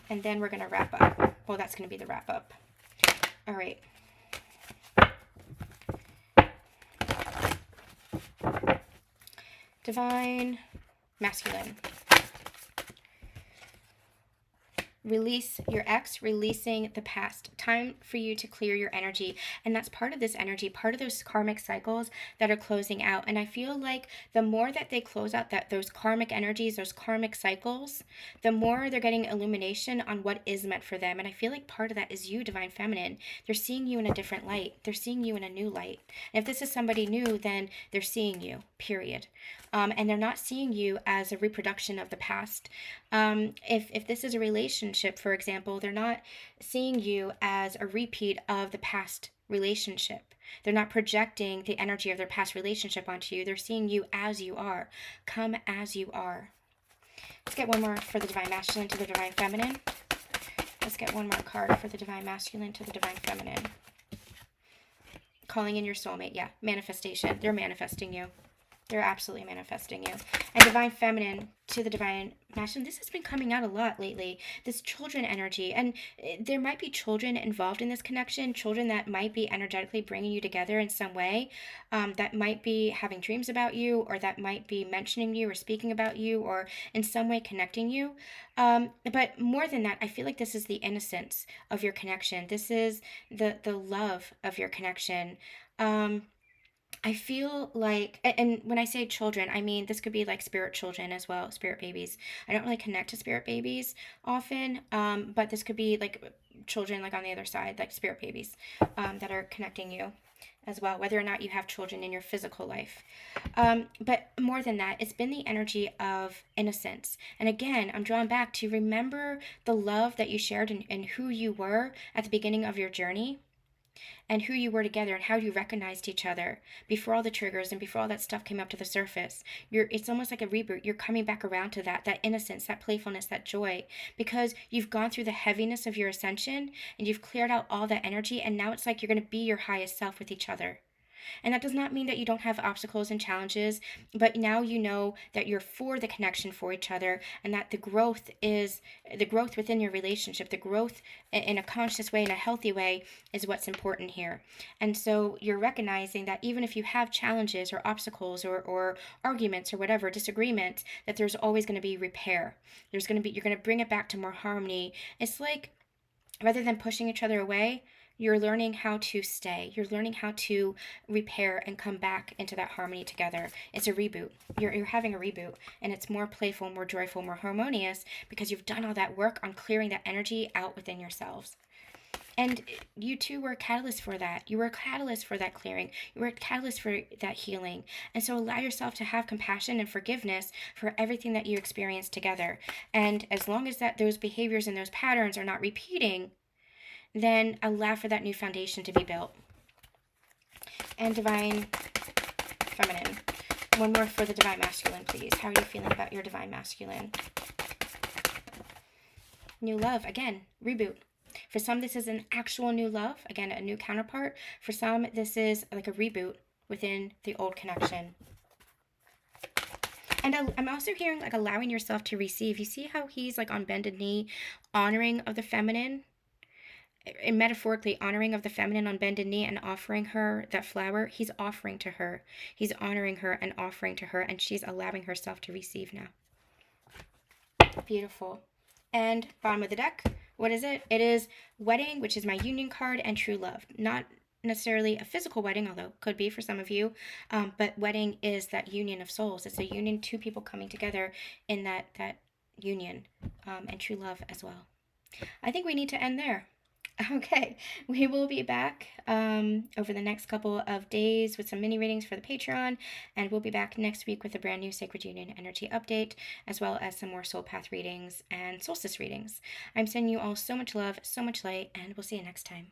and then we're going to wrap up. Well, that's going to be the wrap up. All right. Divine Masculine. Release your ex, releasing the past. Time for you to clear your energy. And that's part of this energy, part of those karmic cycles that are closing out. And I feel like the more that they close out those karmic energies, those karmic cycles, the more they're getting illumination on what is meant for them. And I feel like part of that is you, Divine Feminine. They're seeing you in a different light. They're seeing you in a new light. And if this is somebody new, then they're seeing you, period. And they're not seeing you as a reproduction of the past. If this is a relationship, for example, they're not seeing you as a repeat of the past relationship. They're not projecting the energy of their past relationship onto you. They're seeing you as you are. Come as you are. Let's get one more for the Divine Masculine to the Divine Feminine. Let's get one more card for the Divine Masculine to the Divine Feminine. Calling in your soulmate. Yeah, manifestation. They're manifesting you. They're absolutely manifesting you. And Divine Feminine to the Divine Masculine. This has been coming out a lot lately. This children energy. And there might be children involved in this connection. Children that might be energetically bringing you together in some way. That might be having dreams about you. Or that might be mentioning you or speaking about you. Or in some way connecting you. But more than that, I feel like this is the innocence of your connection. This is the love of your connection. I feel like, and when I say children, I mean this could be like spirit children as well, spirit babies. I don't really connect to spirit babies often, but this could be like children like on the other side, like spirit babies that are connecting you as well, whether or not you have children in your physical life. But more than that, it's been the energy of innocence. And again, I'm drawn back to remember the love that you shared and who you were at the beginning of your journey. And who you were together and how you recognized each other before all the triggers and before all that stuff came up to the surface. It's almost like a reboot. You're coming back around to that innocence, that playfulness, that joy, because you've gone through the heaviness of your ascension and you've cleared out all that energy, and now it's like you're going to be your highest self with each other. And that does not mean that you don't have obstacles and challenges, but now you know that you're for the connection for each other, and that the growth within your relationship, the growth in a conscious way, in a healthy way, is what's important here. And so you're recognizing that even if you have challenges or obstacles or arguments or whatever, disagreements, that there's always going to be repair. You're going to bring it back to more harmony. It's like, rather than pushing each other away, you're learning how to stay. You're learning how to repair and come back into that harmony together. It's a reboot. You're having a reboot, and it's more playful, more joyful, more harmonious because you've done all that work on clearing that energy out within yourselves. And you too were a catalyst for that. You were a catalyst for that clearing. You were a catalyst for that healing. And so allow yourself to have compassion and forgiveness for everything that you experienced together. And as long as those behaviors and those patterns are not repeating, then allow for that new foundation to be built. And Divine Feminine. One more for the Divine Masculine, please. How are you feeling about your Divine Masculine? New love. Again, reboot. For some, this is an actual new love. Again, a new counterpart. For some, this is like a reboot within the old connection. And I'm also hearing like allowing yourself to receive. You see how he's like on bended knee, honoring of the feminine? And metaphorically honoring of the feminine on bended knee and offering her that flower. He's offering to her. He's honoring her and offering to her, and she's allowing herself to receive now. Beautiful. And bottom of the deck, what is it? It is wedding, which is my union card, and true love. Not necessarily a physical wedding, although could be for some of you, but wedding is that union of souls. It's a union, two people coming together in that union, and true love as well. I think we need to end there. Okay, we will be back over the next couple of days with some mini readings for the Patreon, and we'll be back next week with a brand new Sacred Union energy update, as well as some more soul path readings and solstice readings. I'm sending you all so much love, so much light, and we'll see you next time.